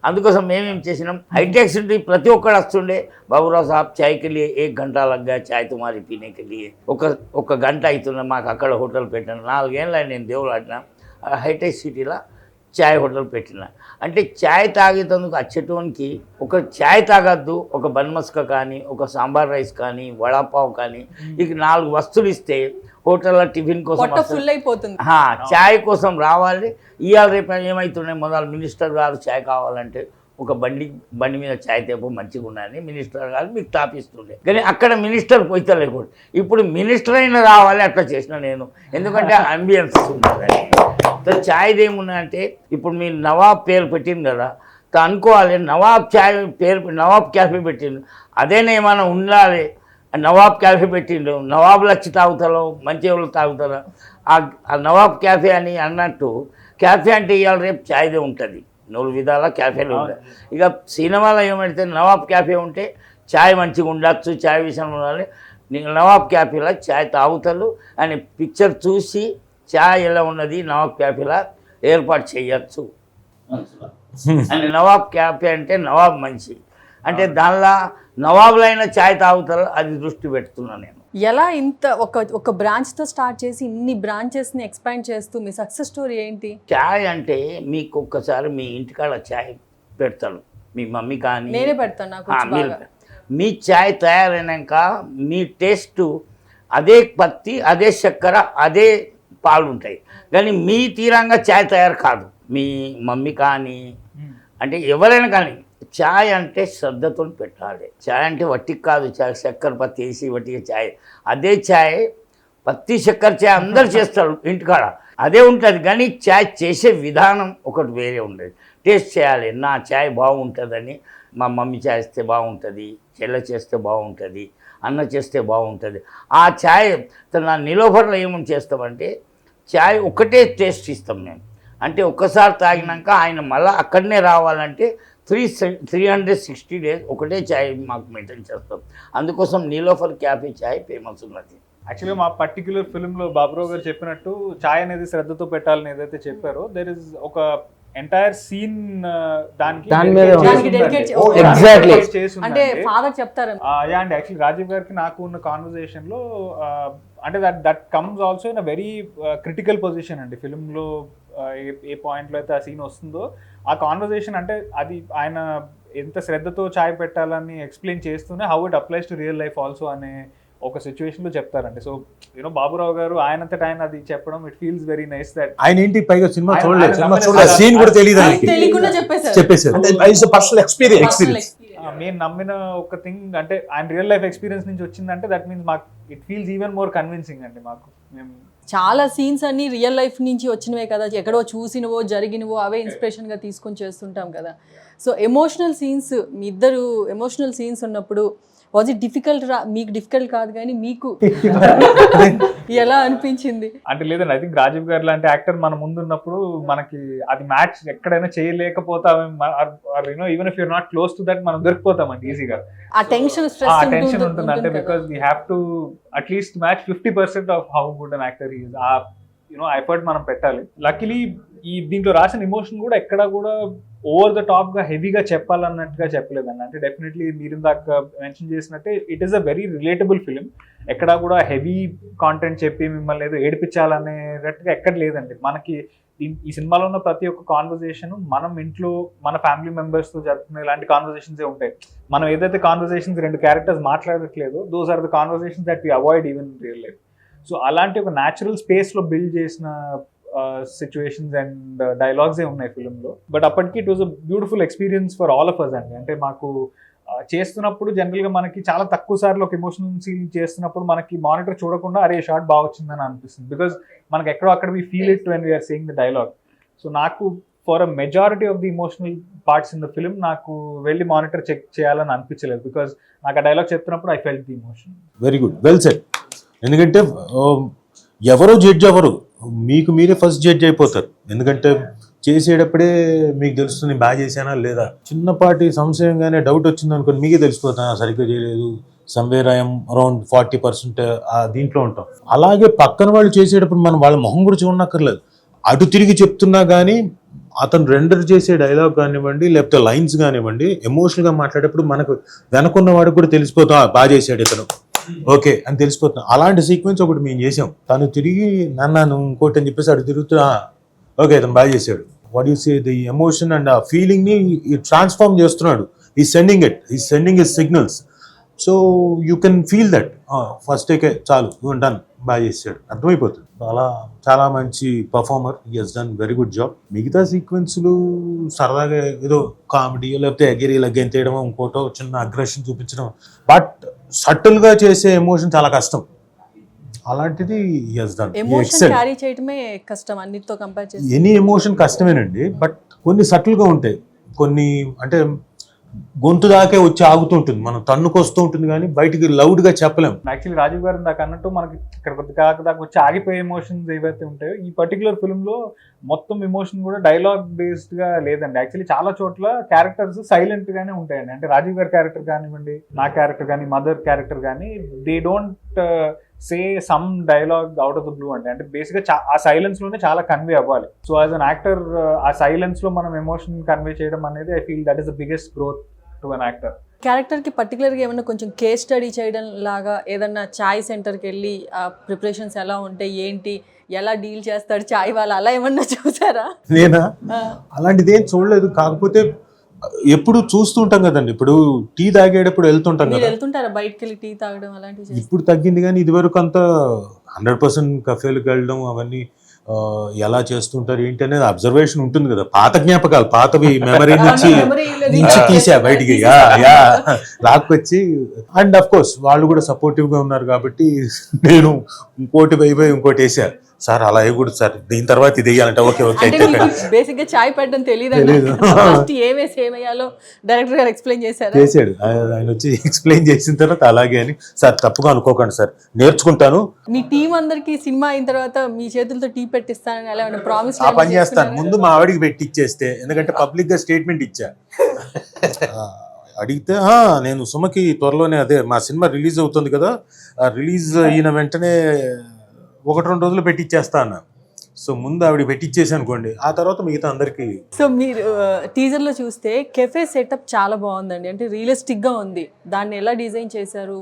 B: అందుకోసం మేమేం చేసినాం, హైటెక్ సిటీ ప్రతి ఒక్కడు వస్తుండే, బాబురావు సాబ్ చాయ్కి వెళ్ళి 1 घंटा లగ్గా చాయ్ తుమారి పీనేకి వెళ్ళి ఒక గంట అవుతుంది. మాకు అక్కడ హోటల్ పెట్టాను. 4 ఏళ్ళు నేను దేవుడు ఆడినా హైటెక్ సిటీలో చాయ్ హోటల్ పెట్టిన. అంటే చాయ్ తాగేందుకు వచ్చేటోనికి ఒక చాయ్ తాగద్దు, ఒక బన్మస్క కానీ, ఒక సాంబార్ రైస్ కానీ, వడాపావ్ కానీ, ఇక 4 వస్తువులు ఇస్తే హోటల్లో టిఫిన్ కోసం
A: ఫుల్ అయిపోతుంది.
B: చాయ్ కోసం రావాలి. ఇవాళ రేపు ఏమవుతున్నాయి, మొదలు మినిస్టర్ గారు చాయ్ కావాలంటే ఒక బండి మీద ఛాయ్ తేపు మంచిగా ఉన్నదని మినిస్టర్ గారు మీకు తాపిస్తుండే. కానీ అక్కడ మినిస్టర్ పోయితే లేకుండా ఇప్పుడు మినిస్టర్ అయినా రావాలి అట్లా చేసిన నేను, ఎందుకంటే అంబియన్స్ ఉంటుంది. సో ఛాయ్ది ఏమున్నాయంటే ఇప్పుడు మీరు నవాబ్ పేరు పెట్టింది కదా, అనుకోవాలి నవాబ్ ఛాయ్ పేరు నవాబ్ క్యాఫే పెట్టిండు, అదేనా ఏమైనా ఉండాలి. నవాబ్ క్యాఫే పెట్టిండు, నవాబులు వచ్చి తాగుతారో మంచి వాళ్ళు తాగుతారో ఆ నవాబ్ క్యాఫే అని అన్నట్టు, క్యాఫే అంటే ఇవాళ రేపు ఛాయ్దే ఉంటుంది, 4 విధాల క్యాఫేలు ఉంటాయి. ఇక సినిమాలో ఏమంటే నవాబ్ క్యాఫే ఉంటే ఛాయ్ మంచిగా ఉండొచ్చు, ఛాయ్ విషయంలో ఉండాలి. నవాబ్ క్యాఫేలో ఛాయ్ తాగుతారు అని పిక్చర్ చూసి ఛాయ్ ఎలా ఉన్నది నవాబ్ క్యాఫేలా ఏర్పాటు చేయొచ్చు అని. నవాబ్ క్యాఫే అంటే నవాబ్ మంచి అంటే దానిలో నవాబులైన ఛాయ్ తాగుతారు, అది దృష్టి పెడుతున్నాను నేను.
A: ఎలా ఇంత ఒక బ్రాంచ్తో స్టార్ట్ చేసి ఇన్ని బ్రాంచెస్ని ఎక్స్పాండ్ చేస్తూ మీ సక్సెస్ స్టోరీ ఏంటి?
B: ఛాయ్ అంటే మీకు ఒక్కసారి మీ ఇంటికాడ ఛాయ్ పెడతాడు మీ మమ్మీ కానీ,
A: నేనే పెడతాను, నాకు
B: మీ ఛాయ్ తయారైనాక మీ టేస్ట్ అదే పత్తి, అదే చక్కెర, అదే పాలు ఉంటాయి, కానీ మీ తీరంగా ఛాయ్ తయారు కాదు. మీ మమ్మీ కానీ అంటే ఎవరైనా కానీ ఛాయ్ అంటే శ్రద్ధతో పెట్టాలి. ఛాయ్ అంటే వట్టికి కాదు, ఛాయ్ చక్కెర పత్తి వేసి వట్టిగా ఛాయ్, అదే ఛాయ్ పత్తి చక్కెర ఛాయ్ అందరు చేస్తారు ఇంటికాడ, అదే ఉంటుంది. కానీ ఛాయ్ చేసే విధానం ఒకటి వేరే ఉండేది. టేస్ట్ చేయాలి, నా ఛాయ్ బాగుంటుందని, మా మమ్మీ చేస్తే బాగుంటుంది, చెల్ల చేస్తే బాగుంటుంది, అన్న చేస్తే బాగుంటుంది. ఆ ఛాయ్ నా నిలోఫర్లో ఏమని చేస్తామంటే ఛాయ్ ఒకటే టేస్ట్ ఇస్తాం మేము. అంటే ఒక్కసారి తాగినాక ఆయన మళ్ళీ అక్కడనే రావాలంటే 360 days ఒకటే ఛాయ్ మాకు మెయింటైన్ చేస్తాం. అందుకోసం నీలోఫర్ క్యాఫే ఛాయ్ ఫేమస్ ఉన్నది.
C: యాక్చువల్గా మా పర్టిక్యులర్ ఫిల్మ్లో బాబురావు గారు చెప్పినట్టు ఛాయ్ అనేది శ్రద్ధతో పెట్టాలని ఏదైతే చెప్పారో, దెర్ ఇస్ ఒక ఎంటైర్ సీన్ దానికి
A: అంటే ఫాదర్ చెప్తారు.
C: అండ్ యాక్చువల్లీ రాజీవ్ గారికి నాకు ఉన్న కాన్వర్జేషన్ లో అంటే that comes also in a very critical position అండి ఫిల్మ్లో. ఏ పాయింట్లో అయితే ఆ సీన్ వస్తుందో ఆ కాన్వర్జేషన్ అంటే అది ఆయన ఎంత శ్రద్ధతో ఛాయ్ పెట్టాలని ఎక్స్ప్లెయిన్ చేస్తూనే how it applies to real life also అనే ఒక సిచ్యువేషన్ లో చెప్తారండి. సో యూనో బాబురావు గారు ఆయనంతటా ఆయన అది చెప్పడం, it feels very nice that
D: ఆయన ఏంటి పైగా సినిమా చూడలేదు, సీన్ కూడా తెలియదు చెప్పేసారు.
E: Personal experience.
C: నేను నమ్మిన ఒక థింగ్ అంటే ఆయన రియల్ లైఫ్ ఎక్స్పీరియన్స్ నుంచి వచ్చిందంటే దట్ మీన్స్ మాకు it feels even more convincing అండి. మాకు మేము
A: చాలా సీన్స్ అన్ని రియల్ లైఫ్ నుంచి వచ్చినవే కదా, ఎక్కడో చూసినవో జరిగినవో అవే ఇన్స్పిరేషన్గా తీసుకొని చేస్తుంటాం కదా. సో ఎమోషనల్ సీన్స్, మీ ఇద్దరు ఎమోషనల్ సీన్స్ ఉన్నప్పుడు వాజ్ ఇట్ డిఫికల్ట్? మీకు డిఫికల్ట్ కాదు కానీ మీకు ఎలా అనిపించింది?
C: అంటే లేదండి, ఐ థింక్ రాజీవ్ గారు లాంటి యాక్టర్ మన ముందున్నప్పుడు మనకి అది మ్యాచ్ ఎక్కడైనా చేయలేకపోతాం. Even if you're not close to that మనం దొరికిపోతామండి ఈజీగా.
A: ఆ టెన్షన్
C: ఉంటుంది అంటే because we have to at least match 50% of how good an actor is. ఆ ఎఫర్ట్ మనం పెట్టాలి. లక్కీలీ ఈ దీంట్లో రాసిన ఎమోషన్ కూడా ఎక్కడా కూడా ఓవర్ ద టాప్ గా హెవీగా చెప్పాలన్నట్టుగా చెప్పలేదండి. అంటే డెఫినెట్లీ మీరు ఇందాక మెన్షన్ చేసినట్టే it is a very relatable film. ఎక్కడా కూడా హెవీ కాంటెంట్ చెప్పి మిమ్మల్ని ఏదో ఏడిపించాలనేటట్టుగా ఎక్కడ లేదండి. మనకి ఈ సినిమాలో ఉన్న ప్రతి ఒక్క కాన్వర్జేషన్ మనం ఇంట్లో మన ఫ్యామిలీ మెంబర్స్ తో జరుపుకునే ఇలాంటి కాన్వర్జేషన్స్ ఉంటాయి. మనం ఏదైతే కాన్వర్జేషన్స్ 2 క్యారెక్టర్స్ మాట్లాడట్లేదు, those are the conversations that we avoid even in real life. So అలాంటి ఒక న్యాచురల్ స్పేస్ లో బిల్డ్ చేసిన సిచ్యువేషన్స్ అండ్ డైలాగ్సే ఉన్నాయి ఫిల్మ్లో. బట్ అప్పటికి it was a beautiful experience for all of us అండి. అంటే మాకు చేస్తున్నప్పుడు జనరల్గా మనకి చాలా తక్కువ సార్లు ఒక ఎమోషనల్ సీన్ చేస్తున్నప్పుడు మనకి మానిటర్ చూడకుండా అరే షార్ట్ బాగా వచ్చిందని అనిపిస్తుంది. బికాజ్ మనకి ఎక్కడో అక్కడ we feel it when we're saying the dialogue. So నాకు for a majority of the emotional parts in the film నాకు వెళ్ళి మానిటర్ చెక్ చేయాలని అనిపించలేదు. బికాజ్ నాకు ఆ డైలాగ్ చెప్తున్నప్పుడు I felt the emotion.
D: Very good, well said. ఎందుకంటే ఎవరో జడ్జ్ అవ్వరు, మీకు మీరే ఫస్ట్ జడ్జ్ అయిపోతారు. ఎందుకంటే చేసేటప్పుడే మీకు తెలుస్తుంది బాగా చేశానా లేదా. చిన్నపాటి సంశయంగానే డౌట్ వచ్చింది అనుకోని మీకే తెలిసిపోతాను సరిగ్గా చేయలేదు, సమ్వేర్ ఐఎమ్ అరౌండ్ 40% దీంట్లో ఉంటాం. అలాగే పక్కన వాళ్ళు చేసేటప్పుడు మనం వాళ్ళ మొహం కూడా చూడనక్కర్లేదు, అటు తిరిగి చెప్తున్నా కానీ అతను రెండర్ చేసే డైలాగ్ కానివ్వండి లేకపోతే లైన్స్ కానివ్వండి ఎమోషనల్గా మాట్లాడేటప్పుడు మనకు వెనకున్న వాడికి కూడా తెలిసిపోతాం బాగా చేశాడు ఇతను ఓకే అని తెలిసిపోతున్నాం. అలాంటి సీక్వెన్స్ ఒకటి మేము చేసాం. తను తిరిగి నన్ను ఇంకోటి అని చెప్పేసి అటు తిరుగుతున్నా ఓకే ఇతను బాగా చేశాడు. What you say the emotion and ఆ ఫీలింగ్ ని ట్రాన్స్ఫార్మ్ చేస్తున్నాడు. ఈ sending his signals. So you can feel that first టేకే చాలు డన్ బాగా చేశాడు, అర్థమైపోతుంది. చాలా మంచి performer, he Hess done very good job. మిగతా సీక్వెన్స్లు సరదాగా ఏదో కామెడీ లేకపోతే ఎగిరి ఇలా గెంతేయడం, ఇంకోటో చిన్న అగ్రెషన్ చూపించడం, బట్ సటిల్గా చేసే ఎమోషన్ చాలా కష్టం. అలాంటిది he Hess done.
A: Emotion carry చేయడమే కష్టం అన్నిటితో కంపేర్ చేసి.
D: ఎనీ ఎమోషన్ కష్టమేనండి, బట్ కొన్ని సటిల్గా ఉంటాయి, కొన్ని అంటే గొంతు దాకే వచ్చి ఆగుతుంటుంది, మనం తన్నుకొస్తూ ఉంటుంది కానీ బయటికి లౌడ్గా చెప్పలేం.
C: యాక్చువల్లీ రాజీవ్ గారు నాకు అన్నట్టు మనకి ఇక్కడ కొద్ది దాకా వచ్చి ఆగిపోయే ఎమోషన్స్ ఏవైతే ఉంటాయో ఈ పర్టికులర్ ఫిల్మ్లో మొత్తం ఎమోషన్ కూడా డైలాగ్ బేస్డ్గా లేదండి. యాక్చువల్లీ చాలా చోట్ల క్యారెక్టర్స్ సైలెంట్గానే ఉంటాయండి. అంటే రాజీవ్ గారి క్యారెక్టర్ కానివ్వండి, నా క్యారెక్టర్ కానీ, మదర్ క్యారెక్టర్ కానీ, they don't say some dialogue out of the blue అండి. అంటే బేసిక్గా ఆ సైలెన్స్లోనే చాలా కన్వే అవ్వాలి. సో యాజ్ అన్ యాక్టర్ ఆ సైలెన్స్లో మనం ఎమోషన్ కన్వే చేయడం అనేది I feel that is the biggest growth to an actor.
A: క్యారెక్టర్కి పర్టికులర్గా ఏమన్నా కొంచెం కేస్ స్టడీ చేయడం లాగా ఏదన్నా చాయ్ సెంటర్కి వెళ్ళి ఆ ప్రిపరేషన్స్ ఎలా ఉంటాయి, ఏంటి, ఎలా డీల్ చేస్తాడు చాయ్ వాళ్ళు, అలా ఏమన్నా చూసారా?
D: నేనా అలాంటిది ఏం చూడలేదు, కాకపోతే ఎప్పుడు చూస్తూ ఉంటాం కదండి. ఇప్పుడు టీ తాగేటప్పుడు వెళ్తుంటాం
A: మీరు
D: కదా,
A: వెళ్తుంటారా బయటకు వెళ్ళి టీ తాగడం అలాంటివి?
D: ఇప్పుడు తగ్గింది కానీ ఇదివరకు అంతా 100% కఫేలకు వెళ్ళడం అవన్నీ ఎలా చేస్తుంటారు ఏంటి అనేది అబ్జర్వేషన్ ఉంటుంది కదా. పాత జ్ఞాపకాలు, పాతవి మెమరీ నుంచి తీసా బయటికి లాక్కొచ్చి. అండ్ అఫ్ కోర్స్ వాళ్ళు కూడా సపోర్టివ్ గా ఉన్నారు కాబట్టి నేను ఇంకోటి ఇంకోటి వేసా, సార్ అలా వేయకూడదు సార్, దీని తర్వాత ఇది వేయాలంటే ఓకే ఓకే అయితే.
A: బేసిక్ గా చాయ్ పెట్టడం తెలియదు, ఏమేసి ఏమేయాలో డైరెక్టర్ గారు ఎక్స్ప్లెయిన్ చేశారు.
D: ఆయన వచ్చి ఎక్స్ప్లెయిన్ చేసిన తర్వాత అలాగే అని, సార్ తప్పుగా అనుకోకండి సార్, నేర్చుకుంటాను.
A: మీ టీం అందరికి సినిమా అయిన తర్వాత మీ చేతులతో టీ పెట్టిస్తానని అలా ప్రామిస్?
D: ఆ పని చేస్తాను, ముందు మా ఆవిడికి పెట్టి ఇచ్చేస్తే, ఎందుకంటే పబ్లిక్ గా స్టేట్మెంట్ ఇచ్చా. అడిగితే నేను సుమకి త్వరలోనే అదే మా సినిమా రిలీజ్ అవుతుంది కదా, రిలీజ్ అయిన వెంటనే 1-2 రోజులు పెట్టిచ్చేస్తా అన్న. సో ముందు ఆవిడ పెట్టిచ్చేసి అనుకోండి, ఆ తర్వాత మిగతా అందరికి.
A: సో మీరు టీజర్ లో చూస్తే కెఫే సెటప్ చాలా బాగుందండి, అంటే రియలిస్టిక్ గా ఉంది. దాన్ని ఎలా డిజైన్ చేశారు?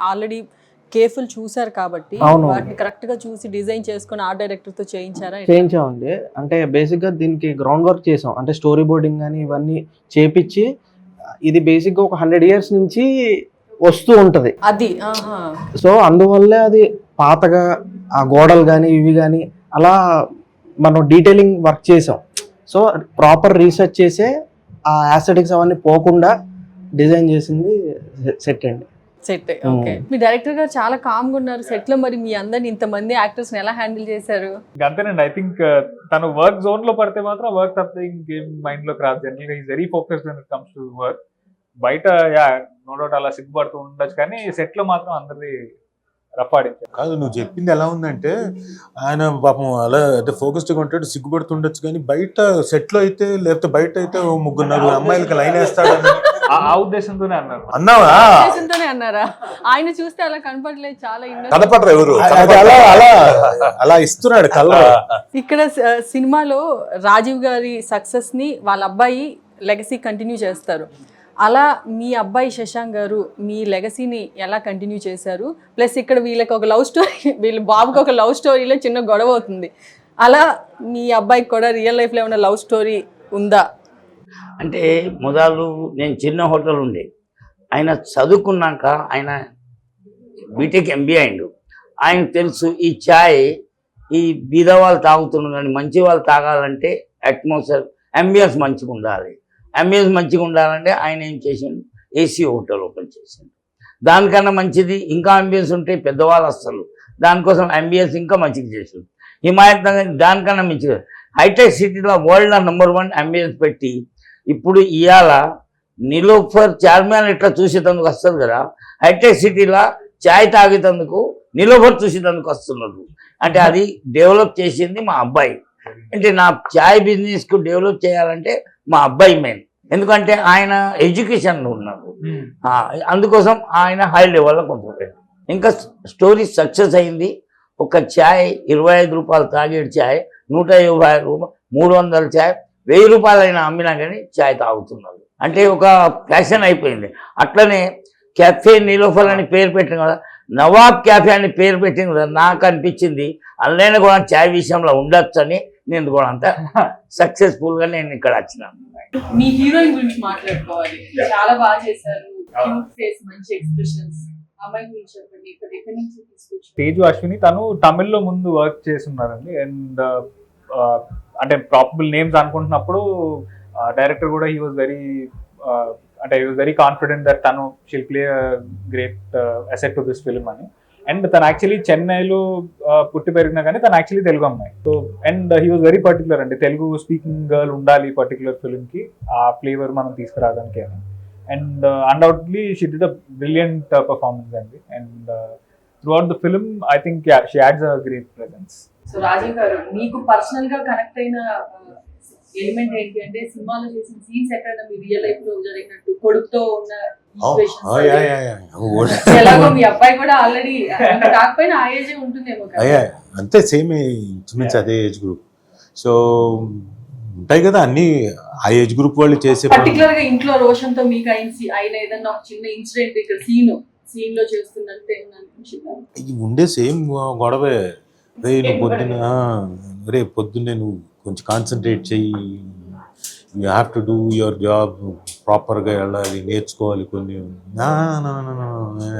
A: ఆల్రెడీ కేఫుల్ చూసారు కాబట్టి వాటిని కరెక్ట్ గా చూసి డిజైన్ చేసుకుని ఆర్ట్ డైరెక్టర్ తో
F: చేయించామండి. అంటే బేసిక్ గా దీనికి గ్రౌండ్ వర్క్ చేసాం, అంటే స్టోరీ బోర్డింగ్ కానీ ఇవన్నీ చేపించి, ఇది బేసిక్ గా ఒక 100 years నుంచి వస్తూ ఉంటది
A: అది.
F: సో అందువల్లే అది పాతగా ఆ గోడలు కానీ ఇవి కానీ అలా మనం డీటెయిలింగ్ వర్క్ చేసాం. సో ప్రాపర్ రీసెర్చ్ చేసే ఆ యాస్థెటిక్స్ అవన్నీ పోకుండా డిజైన్ చేసింది సెట్ అండి.
A: సెట్. ఓకే, మీ డైరెక్టర్ గారు చాలా కామ్ గా ఉన్నారు సెట్ లో. మరి మీ అందరిని ఇంతమంది యాక్టర్స్ ఎలా హ్యాండిల్ చేశారు?
C: అంతేనండి. ఐ థింక్ తను వర్క్ జోన్ లో పడితే మాత్రం వర్క్ తప్పితే ఇంకేం మైండ్ లోకి రాదు. General is very focused when it comes to work. బయట నో డౌట్ అలా సిగ్గుపడుతూ ఉండొచ్చు, కానీ సెట్ లో మాత్రం అందరిది రఫాడించారు.
D: కాదు, నువ్వు చెప్పింది ఎలా ఉందంటే, ఆయన పాపం అలా అంటే ఫోకస్డ్గా ఉంటాడు, సిగ్గుపడుతుండొచ్చు, కానీ బయట సెట్ లో అయితే, లేకపోతే బయట అయితే 3-4 అమ్మాయిలకి లైన్ వేస్తాడని
C: ఆ ఉద్దేశంతోనే అన్నారు.
D: అన్నావా?
A: ఉద్దేశంతోనే అన్నారా? ఆయన చూస్తే అలా కనపడలేదు, చాలా
E: కనపడరు ఎవరు,
D: అలా ఇస్తున్నాడు కలర్.
A: ఇక్కడ సినిమాలో రాజీవ్ గారి సక్సెస్ ని వాళ్ళ అబ్బాయి లెగసీ కంటిన్యూ చేస్తారు. అలా మీ అబ్బాయి శశాంక్ గారు మీ లెగసీని ఎలా కంటిన్యూ చేశారు? ప్లస్ ఇక్కడ వీళ్ళకి ఒక లవ్ స్టోరీ, వీళ్ళ బాబుకి ఒక లవ్ స్టోరీలో చిన్న గొడవ అవుతుంది. అలా మీ అబ్బాయికి కూడా రియల్ లైఫ్లో ఏమైనా లవ్ స్టోరీ ఉందా?
B: అంటే మొదలు నేను చిన్న హోటల్ ఉండే, ఆయన చదువుకున్నాక ఆయన బీటెక్ ఎంబీఏ అయిండు. ఆయనకు తెలుసు ఈ ఛాయ్ ఈ బీద వాళ్ళు తాగుతున్నారు, కానీ మంచి వాళ్ళు తాగాలంటే అట్మాస్ఫియర్ అంబియన్స్ మంచిగా ఉండాలి. అంబియన్స్ మంచిగా ఉండాలంటే ఆయన ఏం చేసిండు, ఏసీ హోటల్ ఓపెన్ చేసిండు. దానికన్నా మంచిది ఇంకా అంబియన్స్ ఉంటే పెద్దవాళ్ళు వస్తారు, దానికోసం అంబియన్స్ ఇంకా మంచిగా చేసిండు. హిమాయత్ నగర్ దానికన్నా మంచిగా హైటెక్ సిటీలో వరల్డ్ #1 అంబియన్స్ పెట్టి, ఇప్పుడు ఇవాళ నిలోఫర్ చార్మినార్ ఇట్లా చూసేటందుకు వస్తుంది కదా, హైటెక్ సిటీలో చాయ్ తాగేటందుకు నిలోఫర్ చూసేటందుకు వస్తున్నారు. అంటే అది డెవలప్ చేసింది మా అబ్బాయి. అంటే నా చాయ్ బిజినెస్కు డెవలప్ చేయాలంటే మా అబ్బాయి మెయిన్, ఎందుకంటే ఆయన ఎడ్యుకేషన్లో ఉన్నారు. అందుకోసం ఆయన హై లెవెల్లో కొంచెం ఇంకా స్టోరీ సక్సెస్ అయింది. ఒక ఛాయ్ 25 రూపాయలు తాగేడు ఛాయ్ 150 రూపాయలు, 300 ఛాయ్ 1000 రూపాయలైనా అమ్మినా కానీ ఛాయ్ తాగుతున్నారు. అంటే ఒక ఫ్యాషన్ అయిపోయింది. అట్లనే కెఫే నిలోఫర్ అని పేరు పెట్టిన కదా, నవాబ్ క్యాఫే అని పేరు పెట్టింది కదా, నాకు అనిపించింది అందులో కూడా ఛాయ్ విషయంలో ఉండొచ్చు అని. నేను కూడా అంత సక్సెస్ఫుల్గా నేను ఇక్కడ వచ్చినాను.
A: మీ హీరోయిన్ గురించి మాట్లాడుకోవాలి, చాలా బాగా చేశారు, క్యూట్ ఫేస్, మంచి ఎక్స్ప్రెషన్స్. అమ్మాయి గురించి చెప్పండి, ఎక్కడి నుంచి తీసుకొచ్చారు?
C: తేజు అశ్విని తను తమిళ్లో ముందు వర్క్ చేస్తున్నారండి. అండ్ అంటే ప్రాపబుల్ నేమ్స్ అనుకుంటున్నప్పుడు డైరెక్టర్ కూడా he was very confident that తను she'll play great asset to this film అని. అండ్ తను యాక్చువల్లీ చెన్నైలో పుట్టి పెరిగినా కానీ తను యాక్చువల్లీ తెలుగు అమ్మాయి. So and he was very particular అండి, తెలుగు స్పీకింగ్ గర్ల్ ఉండాలి పర్టికులర్ ఫిల్మ్కి, ఆ ఫ్లేవర్ మనం తీసుకురావడానికి అని. And undoubtedly she did a brilliant performance అండి. And throughout the film I think she adds a great presence.
A: So Rajiv గారు, మీకు పర్సనల్ గా కనెక్ట్ అయిన ఎలిమెంట్ ఏంటి అంటే, సినిమాలో చేసిన సీన్స్ ఎక్కడైనా మీ రియల్ లైఫ్ లో జరిగినట్టు కొడుకుతో ఉన్న ఎలాగో మీ అబ్బాయి కూడా ఆల్రెడీ కాకపోయినా ఆ ఏజ్ ఉంటుందేమో కదా?
D: అంతే, సేమ్ ఇంచుమించు అదే ఏజ్ గ్రూప్. సో ఉంటాయి కదా అన్ని ఆ ఏజ్ గ్రూప్ వాళ్ళు చేసే.
A: పర్టికులర్ గా ఇంట్లో రోషన్ తో మీకు అయిన ఏదన్నా ఒక చిన్న ఇన్సిడెంట్ ఇక్కడ సీన్ లో చేస్తున్నట్టు ఏమన్నా అనిపించిందా?
D: ఉండే సేమ్ గొడవే. రే పొద్దున్నే నువ్వు కొంచెం కాన్సన్ట్రేట్ చెయ్యి, you have to do your job, ప్రాపర్గా వెళ్ళాలి, నేర్చుకోవాలి కొన్ని.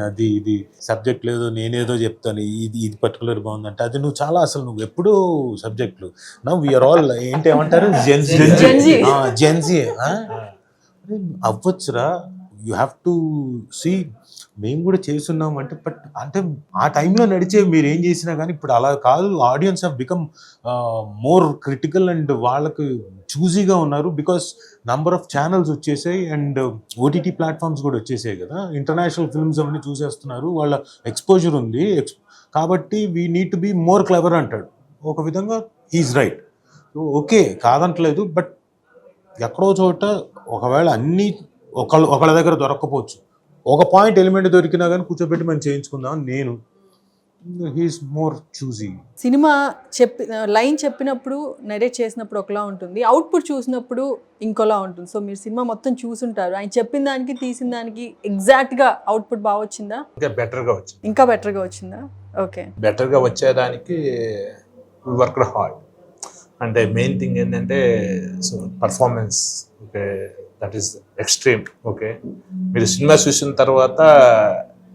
D: అది ఇది సబ్జెక్ట్ లేదు, నేనేదో చెప్తాను, ఇది పర్టికులర్ బాగుందంటే అది నువ్వు చాలా అసలు నువ్వు ఎప్పుడూ సబ్జెక్టులు నవ్ వీఆర్ ఆల్ ఏంటి ఏమంటారు జెన్జీ అవ్వచ్చురా. యూ హ్యావ్ టు సీ, మేము కూడా చేస్తున్నాం అంటే, బట్ అంటే ఆ టైంలో నడిచే మీరు ఏం చేసినా కానీ ఇప్పుడు అలా కాదు. Audience have become more critical and వాళ్ళకు చూజీగా ఉన్నారు, బికాస్ నంబర్ ఆఫ్ ఛానల్స్ వచ్చేసాయి అండ్ ఓటీటీ ప్లాట్ఫామ్స్ కూడా వచ్చేసాయి కదా. ఇంటర్నేషనల్ ఫిల్మ్స్ అవన్నీ చూసేస్తున్నారు, వాళ్ళ ఎక్స్పోజర్ ఉంది కాబట్టి we need to be more clever అంటాడు. ఒక విధంగా ఈజ్ రైట్, ఓకే కాదంటలేదు. బట్ ఎక్కడో చోట ఒకవేళ అన్నీ ఒకళ్ళ దగ్గర దొరక్కపోవచ్చు, ఒక పాయింట్ ఎలిమెంట్ దొరికినా కానీ కూర్చోబెట్టి మనం చేయించుకుందాం. నేను he is more choosy.
A: Cinema line చెప్పినప్పుడు నరేట్ చేసినప్పుడు ఒకలా ఉంటుంది, అవుట్పుట్ చూసినప్పుడు ఇంకోలా ఉంటుంది. సో మీరు సినిమా మొత్తం చూసుంటారు, ఆయన చెప్పిన దానికి తీసిన దానికి ఎగ్జాక్ట్ గా అవుట్పుట్ బాగా వచ్చిందా?
E: ఇంకా బెటర్గా వచ్చింది.
A: ఇంకా బెటర్గా వచ్చిందా? ఓకే, బెటర్గా
E: వచ్చేదానికి వర్క్ హార్డ్. అంటే మెయిన్ థింగ్ ఏంటంటే performance, okay that is extreme. Okay, మీరు సినిమా చూసిన తర్వాత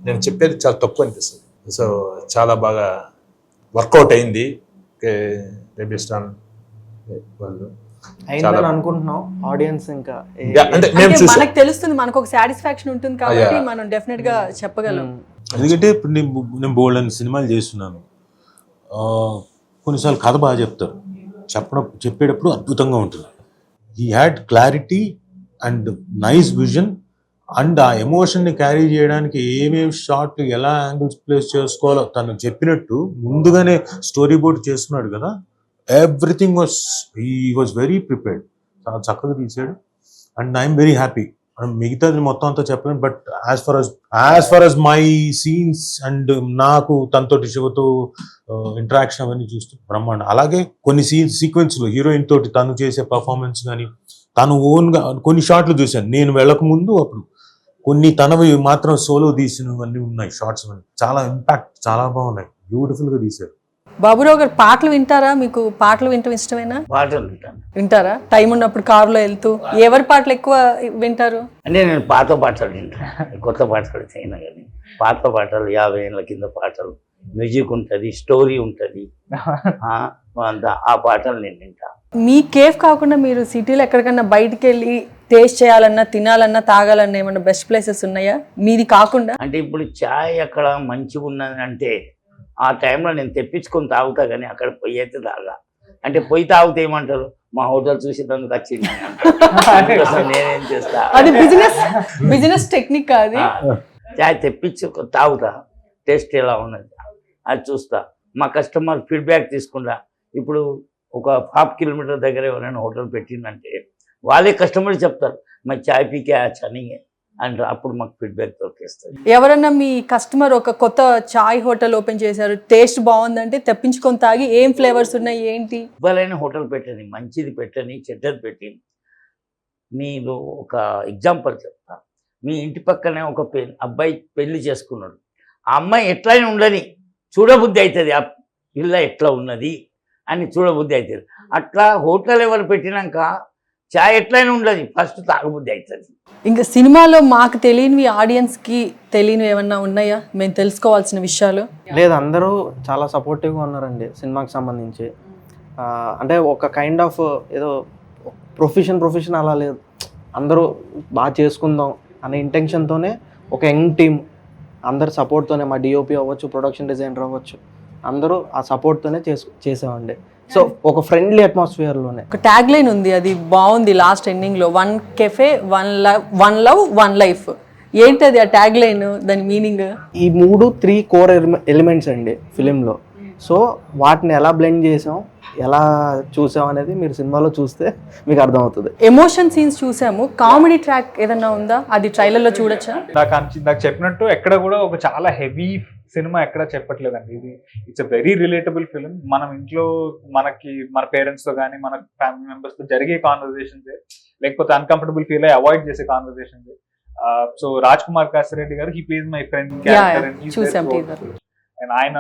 E: నేను చెప్పేది చాలా తక్కువ అనిపిస్తుంది. సో చాలా బాగా వర్కౌట్ అయింది. ఓకే, వాళ్ళు
F: అయిందని అనుకుంటున్నాం ఆడియన్స్. ఇంకా
E: అంటే
A: మనకు తెలుస్తుంది, మనకు ఒక సాటిస్ఫాక్షన్ ఉంటుంది కాబట్టి మనం డెఫినెట్ గా చెప్పగలం.
D: ఎందుకంటే ఇప్పుడు నేను బోల్డ్ అని సినిమాలు చేస్తున్నాను, కొన్నిసార్లు కథ బాగా చెప్తారు, చెప్పేటప్పుడు అద్భుతంగా ఉంటుంది. He had clarity and nice vision and ఆ ఎమోషన్ని క్యారీ చేయడానికి ఏమేమి షార్ట్ ఎలా యాంగిల్స్ ప్లేస్ చేసుకోవాలో తను చెప్పినట్టు ముందుగానే స్టోరీ బోర్డ్ చేస్తున్నాడు కదా. ఎవ్రీథింగ్ వాజ్ వెరీ ప్రిపేర్డ్, చాలా చక్కగా తీసాడు అండ్ ఐఎమ్ వెరీ హ్యాపీ. మిగతాది మొత్తం అంతా చెప్పలేను, but as for as my scenes and నాకు తనతోటి శివతో ఇంటరాక్షన్ అవన్నీ చూస్తూ బ్రహ్మాండం. అలాగే కొన్ని సీక్వెన్స్లు హీరోయిన్ తోటి తను చేసే పర్ఫార్మెన్స్ కానీ, తను ఓన్గా కొన్ని షాట్లు చూశాను నేను వెళ్ళక ముందు. అప్పుడు కొన్ని తనవి మాత్రం సోలో తీసినవన్నీ ఉన్నాయి షార్ట్స్, చాలా ఇంపాక్ట్, చాలా బాగున్నాయి, బ్యూటిఫుల్గా తీశారు.
A: బాబురావు గారు పాటలు వింటారా? మీకు పాటలు వినటం ఇష్టమేనా?
B: పాటలు
A: వింటారా? టైం ఉన్నప్పుడు కారులో వెళ్తూ ఎవరి పాటలు ఎక్కువ వింటారు?
B: అంటే నేను పాత పాటలు వింటాను, కొత్త పాటలు చేయను కానీ పాత పాటలు, 50 ఏళ్ళ కింద పాటలు, మ్యూజిక్ ఉంటుంది, స్టోరీ ఉంటుంది, ఆ పాటలు నేను వింటాను.
A: మీ కేఫ్ కాకుండా మీరు సిటీలో ఎక్కడికన్నా బయటికి వెళ్ళి టేస్ట్ చేయాలన్నా, తినాలన్నా, తాగాలన్నా ఏమన్నా బెస్ట్ ప్లేసెస్ ఉన్నాయా మీది కాకుండా?
B: అంటే ఇప్పుడు చాయ్ అక్కడ మంచిగా ఉన్నది అంటే ఆ టైంలో నేను తెప్పించుకొని తాగుతా, కానీ అక్కడ పొయ్యి అయితే తాగా. అంటే పొయ్యి తాగితే ఏమంటారు, మా హోటల్ చూసేందుకు వచ్చింది, నేనేం చేస్తా,
A: అది బిజినెస్ టెక్నిక్ కాదు.
B: చాయ్ తెప్పించి తాగుతా, టేస్ట్ ఎలా ఉన్నది అది చూస్తా, మా కస్టమర్ ఫీడ్బ్యాక్ తీసుకుంటా. ఇప్పుడు ఒక 5 కిలోమీటర్ దగ్గర ఎవరైనా హోటల్ పెట్టిందంటే వాళ్ళే కస్టమర్ చెప్తారు, మా చాయ్ పీకే అని అంటే అప్పుడు మాకు ఫీడ్బ్యాక్ దొరికేస్తుంది.
A: ఎవరన్నా మీ కస్టమర్ ఒక కొత్త చాయ్ హోటల్ ఓపెన్ చేశారు, టేస్ట్ బాగుందంటే తెప్పించుకొని తాగి ఏం ఫ్లేవర్స్ ఉన్నాయి ఏంటి?
B: ఇవ్వాలైన హోటల్ పెట్టని, మంచిది పెట్టని, చెడ్డది పెట్టి. మీరు ఒక ఎగ్జాంపుల్ చెప్తా, మీ ఇంటి పక్కనే ఒక అబ్బాయి పెళ్లి చేసుకున్నాడు, ఆ అమ్మాయి ఎట్లయినా ఉండని చూడబుద్ధి అవుతుంది, ఆ పిల్ల ఎట్లా ఉన్నది అని చూడబుద్ధి అవుతుంది. అట్లా హోటల్ ఎవరు పెట్టినాక చాయ్ ఎట్లయినా ఉండదు, ఫస్ట్ తాగబుద్ధి అవుతుంది.
A: ఇంకా సినిమాలో మాకు తెలియనివి ఆడియన్స్కి తెలియనివి ఏమన్నా ఉన్నాయా, మేము తెలుసుకోవాల్సిన విషయాలు?
F: లేదు, అందరూ చాలా సపోర్టివ్గా ఉన్నారండి సినిమాకి సంబంధించి. అంటే ఒక కైండ్ ఆఫ్ ఏదో ప్రొఫెషన్ అలా లేదు, అందరూ బాగా చేసుకుందాం అనే ఇంటెన్షన్తోనే ఒక యంగ్ టీమ్ అందరు సపోర్ట్తోనే, మా డిఓపి అవ్వచ్చు, ప్రొడక్షన్ డిజైనర్ అవ్వచ్చు, అందరూ ఆ సపోర్ట్తోనే చేసామండి. సో ఒక ఫ్రెండ్లీ అట్మాస్ఫియర్లోనే.
A: ఒక ట్యాగ్ లైన్ ఉంది, అది బాగుంది లాస్ట్ ఎండింగ్లో, 1 cafe 1 love 1 life. ఏంటది ఆ ట్యాగ్ లైన్, దాని మీనింగ్?
F: ఈ 3 కోర్ ఎలిమెంట్స్ అండి ఫిలింలో. సో వాటిని ఎలా బ్లెండ్ చేసాం, ఎలా చూసాం అనేది మీరు సినిమాలో చూస్తే మీకు అర్థమవుతుంది.
A: ఎమోషన్ సీన్స్ చూసాము, కామెడీ ట్రాక్ ఏదన్నా ఉందా, అది ట్రైలర్లో చూడొచ్చా?
C: నాకు చెప్పినట్టు ఎక్కడ కూడా ఒక చాలా హెవీ సినిమా ఎక్కడ చెప్పట్లేదండి. ఇది it's a very relatable film. మనం ఇంట్లో మన పేరెంట్స్ తో కానీ మన ఫ్యామిలీ మెంబర్స్ తో జరిగే కాన్వర్జేషన్స్, లేకపోతే అన్కంఫర్టబుల్ ఫీల్ అయ్యి అవాయిడ్ చేసే కాన్వర్జేషన్స్. సో రాజ్ కుమార్ కాసిరెడ్డి గారు, he plays my friend character and ఆయన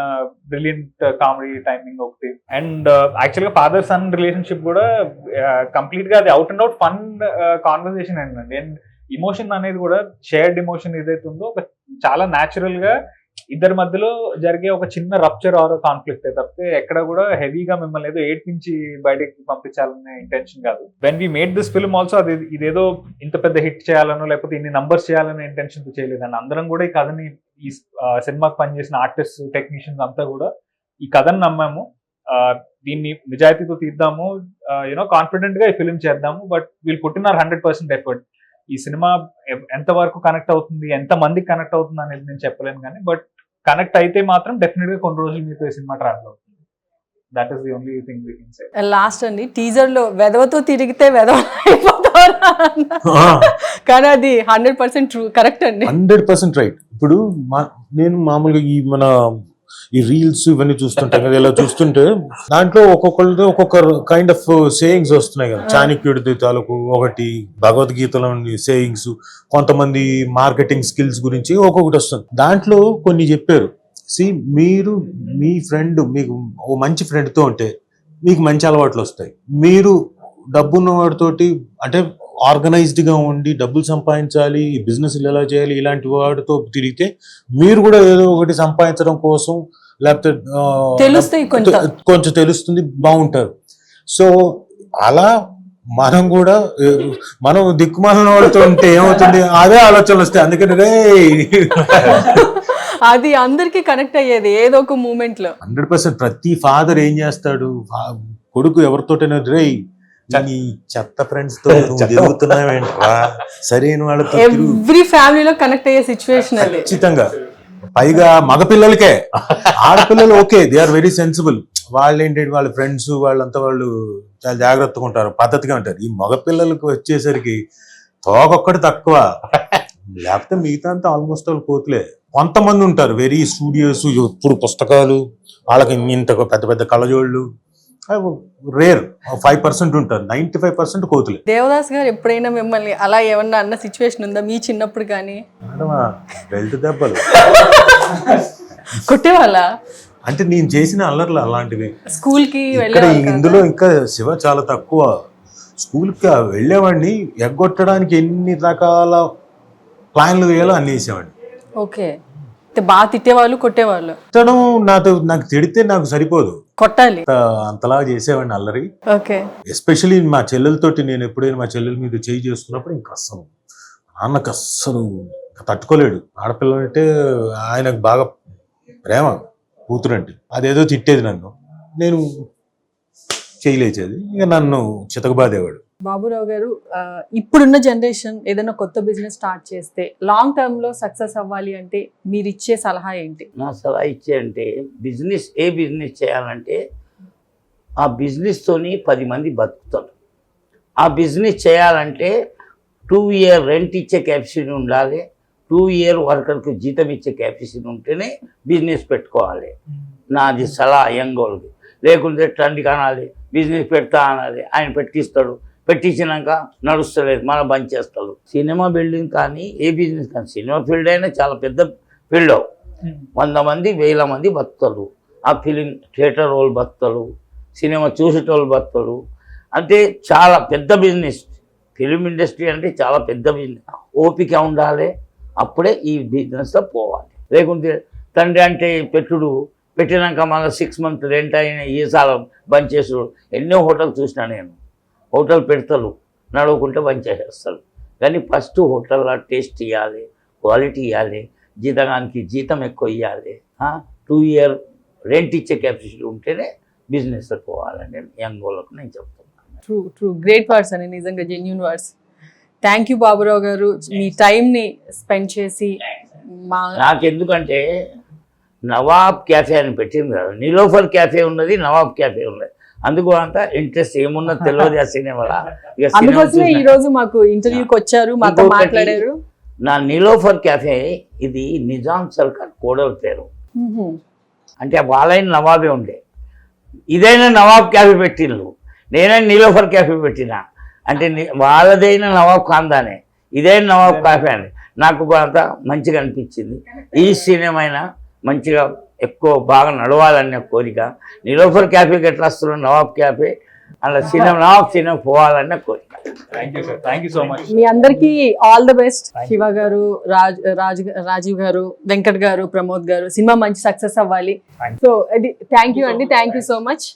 C: బ్రిలియంట్ కామెడీ టైమింగ్ ఒకటి. అండ్ యాక్చువల్ గా ఫాదర్ సన్ రిలేషన్షిప్ కూడా కంప్లీట్ గా అది out and out fun conversation అండి. అండ్ ఇమోషన్ అనేది కూడా షేర్డ్ ఇమోషన్ ఏదైతే ఉందో ఒక చాలా న్యాచురల్ గా ఇద్దరి మధ్యలో జరిగే ఒక చిన్న రప్చర్ ఆర్ కాన్ఫ్లిక్ట్ తప్పితే ఎక్కడ కూడా హెవీగా మిమ్మల్ని ఏదో నుంచి బయటకి పంపించాలనే ఇంటెన్షన్ కాదు. When we made this film also అది ఇదేదో ఇంత పెద్ద హిట్ చేయాలనో లేకపోతే ఇన్ని నంబర్స్ చేయాలనే ఇంటెన్షన్ చేయలేదండి. అందరం కూడా ఈ కథని, ఈ సినిమాకి పనిచేసిన ఆర్టిస్ట్, టెక్నీషియన్స్ అంతా కూడా ఈ కథను నమ్మాము, దీన్ని నిజాయితీతో తీద్దాము, కాన్ఫిడెంట్ గా ఈ ఫిల్మ్ చేద్దాము, but we'll put in our 100% effort. ఈ సినిమా ఎంత వరకు కనెక్ట్ అవుతుంది, ఎంత మందికి కనెక్ట్ అవుతుంది అనేది నేను చెప్పలేను కానీ, బట్ కనెక్ట్ అయితే మాత్రం డెఫినెట్ గా కొన్ని రోజులు మీతో ఈ సినిమా ట్రావెల్ అవుతుంది. That is the only thing we can say.
A: Last అండి, టీజర్ లో వెదవతో తిరిగితే వెదవ అయిపోతారా, కానీ అది 100% ట్రూ, కరెక్ట్ అండి.
D: 100% రైట్. ఇప్పుడు నేను మామూలుగా ఈ రీల్స్ ఇవన్నీ చూస్తుంటాం కదా, ఇలా చూస్తుంటే దాంట్లో ఒక్కొక్కరితో ఒక్కొక్క కైండ్ ఆఫ్ సేయింగ్స్ వస్తున్నాయి కదా. చాణక్యుడి తాలూకు ఒకటి, భగవద్గీతలోని సేయింగ్స్, కొంతమంది మార్కెటింగ్ స్కిల్స్ గురించి ఒక్కొక్కటి వస్తుంది. దాంట్లో కొన్ని చెప్పారు, మీరు మీ ఫ్రెండ్, మీకు ఓ మంచి ఫ్రెండ్తో ఉంటే మీకు మంచి అలవాట్లు వస్తాయి. మీరు డబ్బున్న వాడితోటి, అంటే ఆర్గనైజ్డ్గా ఉండి డబ్బులు సంపాదించాలి, బిజినెస్ ఎలా చేయాలి, ఇలాంటి వాడితో తిరిగితే మీరు కూడా ఏదో ఒకటి సంపాదించడం కోసం, లేకపోతే కొంచెం తెలుస్తుంది, బాగుంటారు. సో అలా మనం కూడా, మనం దిక్కుమాలిన వాడితో ఉంటే ఏమవుతుంది, అదే ఆలోచనలు వస్తాయి. అందుకని
A: అది అందరికి కనెక్ట్ అయ్యేది ఏదో ఒక మూమెంట్ లో.
D: 100% ప్రతి ఫాదర్ ఏం చేస్తాడు, కొడుకు ఎవరితోటైనా రే నీ చెత్త ఫ్రెండ్స్ తో తిరుగుతున్నావేంట్రా, సరైన వాళ్ళతో,
A: ఎవ్రీ ఫ్యామిలీలో కనెక్ట్ అయ్యే సిచ్యువేషన్ అది
D: ఖచ్చితంగా. పైగా మగపిల్లలకే, ఆడపిల్లలు okay, they are very sensible, వాళ్ళు ఏంటంటే వాళ్ళ ఫ్రెండ్స్ వాళ్ళంతా వాళ్ళు చాలా జాగ్రత్తగా ఉంటారు, పద్ధతిగా ఉంటారు. ఈ మగపిల్లలకు వచ్చేసరికి తోకొక్కటి తక్కువ, లేకపోతే మిగతా అంతా ఆల్మోస్ట్ వాళ్ళు కోతులే. కొంతమంది ఉంటారు వెరీ స్టూడియోస్, ఎప్పుడు పుస్తకాలు, వాళ్ళకి ఇంత పెద్ద పెద్ద కళ్ళజోళ్ళు, రేర్ 5% ఉంటారు, 95% కోతులే.
A: దేవదాస్ గారు ఎప్పుడైనా మిమ్మల్ని అలా ఏమన్నా అన్న సిచ్యువేషన్ ఉందా మీ చిన్నప్పుడు? కానీ
D: బెల్ట్ దెబ్బలు
A: కొట్టేవాళ్ళ?
D: అంటే నేను చేసిన అల్లర్లు అలాంటివి.
A: స్కూల్ కి
D: ఇందులో ఇంకా శివ చాలా తక్కువ. స్కూల్కి వెళ్ళేవాడిని, ఎగ్గొట్టడానికి ఎన్ని రకాల ప్లాన్లు వేయాలో అన్ని వేసేవాడిని.
A: ఓకే, బాగా తిట్టేవాళ్ళు, కొట్టేవాళ్ళు?
D: నాకు తిడితే నాకు సరిపోదు,
A: కొట్టాలి,
D: అంతలా చేసేవాడిని అల్లరి.
A: ఓకే,
D: ఎస్పెషలీ మా చెల్లెలతోటి, నేను ఎప్పుడైనా మా చెల్లెల మీద చేయి చేసుకున్నప్పుడు ఇంకా అస్సలు నాన్నకు అస్సలు తట్టుకోలేడు. ఆడపిల్ల అంటే ఆయనకు బాగా ప్రేమ, కూతురంటే. అదేదో తిట్టేది నన్ను, నేను చేయలేచేది, ఇక నన్ను చితకబాదేవాడు.
A: బాబురావు గారు, ఇప్పుడున్న జనరేషన్ ఏదైనా కొత్త బిజినెస్ స్టార్ట్ చేస్తే లాంగ్ టర్మ్ లో సక్సెస్ అవ్వాలి అంటే మీరు ఇచ్చే సలహా ఏంటి?
B: నా సలహా ఇచ్చే అంటే, ఏ బిజినెస్ చేయాలంటే ఆ బిజినెస్తోని 10 మంది బతుకుతారు. ఆ బిజినెస్ చేయాలంటే 2 year రెంట్ ఇచ్చే కెపాసిటీ ఉండాలి, 2 year వర్కర్కి జీతం ఇచ్చే కెపాసిటీ ఉంటేనే బిజినెస్ పెట్టుకోవాలి. నాది సలహా యంగోళ్ళకి. లేకుంటే ట్రెండ్ కానాలి, బిజినెస్ పెడతా అనాలి, ఆయన పెట్టిస్తాడు, పెట్టించినాక నడుస్తలేదు మళ్ళీ బంద్ చేస్తాడు. సినిమా బిల్డింగ్ కానీ ఏ బిజినెస్ కానీ, సినిమా ఫీల్డ్ అయినా చాలా పెద్ద ఫీల్డ్, 100 మంది 1000 మంది బతుకుతారు. ఆ ఫిలిం థియేటర్ వాళ్ళు బతుకుతారు, సినిమా చూసేటోళ్ళు బతుకుతారు. అంటే చాలా పెద్ద బిజినెస్. ఫిలిం ఇండస్ట్రీ అంటే చాలా పెద్ద ఓపిక ఉండాలి, అప్పుడే ఈ బిజినెస్లో పోవాలి. లేకుంటే తండ్రి అంటే పెట్టినాక మళ్ళీ 6 months రెంట్ అయిన ఈసాల బంద్ చేసుడు. ఎన్నో హోటల్ చూసినా నేను. హోటల్ పెడతారు, నడవకుంటే బంద్ చేసేస్తారు. కానీ ఫస్ట్ హోటల్లో టేస్ట్ ఇవ్వాలి, క్వాలిటీ ఇవ్వాలి, జీతగానికి జీతం ఎక్కువ ఇవ్వాలి, 2 year రెంట్ ఇచ్చే కెపాసిటీ ఉంటేనే బిజినెస్లో పోవాలని నేను యంగ్ వాళ్ళకు నేను చెప్తున్నాను.
A: ట్రూ గ్రేట్ వర్డ్స్ అని, నిజంగా genuine words. Thank you Baburao గారు, మీ టైంని స్పెండ్ చేసి మా
B: నాకు ఎందుకంటే నవాబ్ క్యాఫే అని పెట్టింది కదా, నిలోఫర్ క్యాఫే ఉన్నది, నవాబ్ క్యాఫే ఉన్నది. అందుకు అంత ఇంట్రెస్ట్ ఏమున్నది తెలియదు ఆ సినిమాలో.
A: అందుకోసమే ఈ రోజు మాకు ఇంటర్వ్యూకి వచ్చారు, మాతో మాట్లాడారు.
B: నా నిలోఫర్ క్యాఫే ఇది నిజాం సర్కార్ కోడల పేరు. అంటే వాళ్ళైన నవాబే ఉండే, ఇదైనా నవాబ్ క్యాఫే పెట్టిండ్రు, నేనైనా నిలోఫర్ క్యాఫే పెట్టినా. అంటే వాళ్ళదైనా నవాబ్ ఖాందానే, ఇదైనా నవాబ్ క్యాఫే అని నాకు అంత మంచిగా అనిపించింది. ఈ సినిమా మంచిగా ఎక్కువ బాగా నడవాలనే కోరిక. నిలోఫర్ క్యాఫేకి ఎట్లా వస్తున్నాం, నవాబ్ క్యాఫే అలా నవాబ్ సినిమా పోవాలనే కోరిక.
C: Thank you so much.
A: మీ అందరికీ ఆల్ ద బెస్ట్. శివ గారు, రాజీవ్ గారు, వెంకట్ గారు, ప్రమోద్ గారు, సినిమా మంచి సక్సెస్ అవ్వాలి. సో థ్యాంక్ యూ అండి, థ్యాంక్ యూ సో మచ్.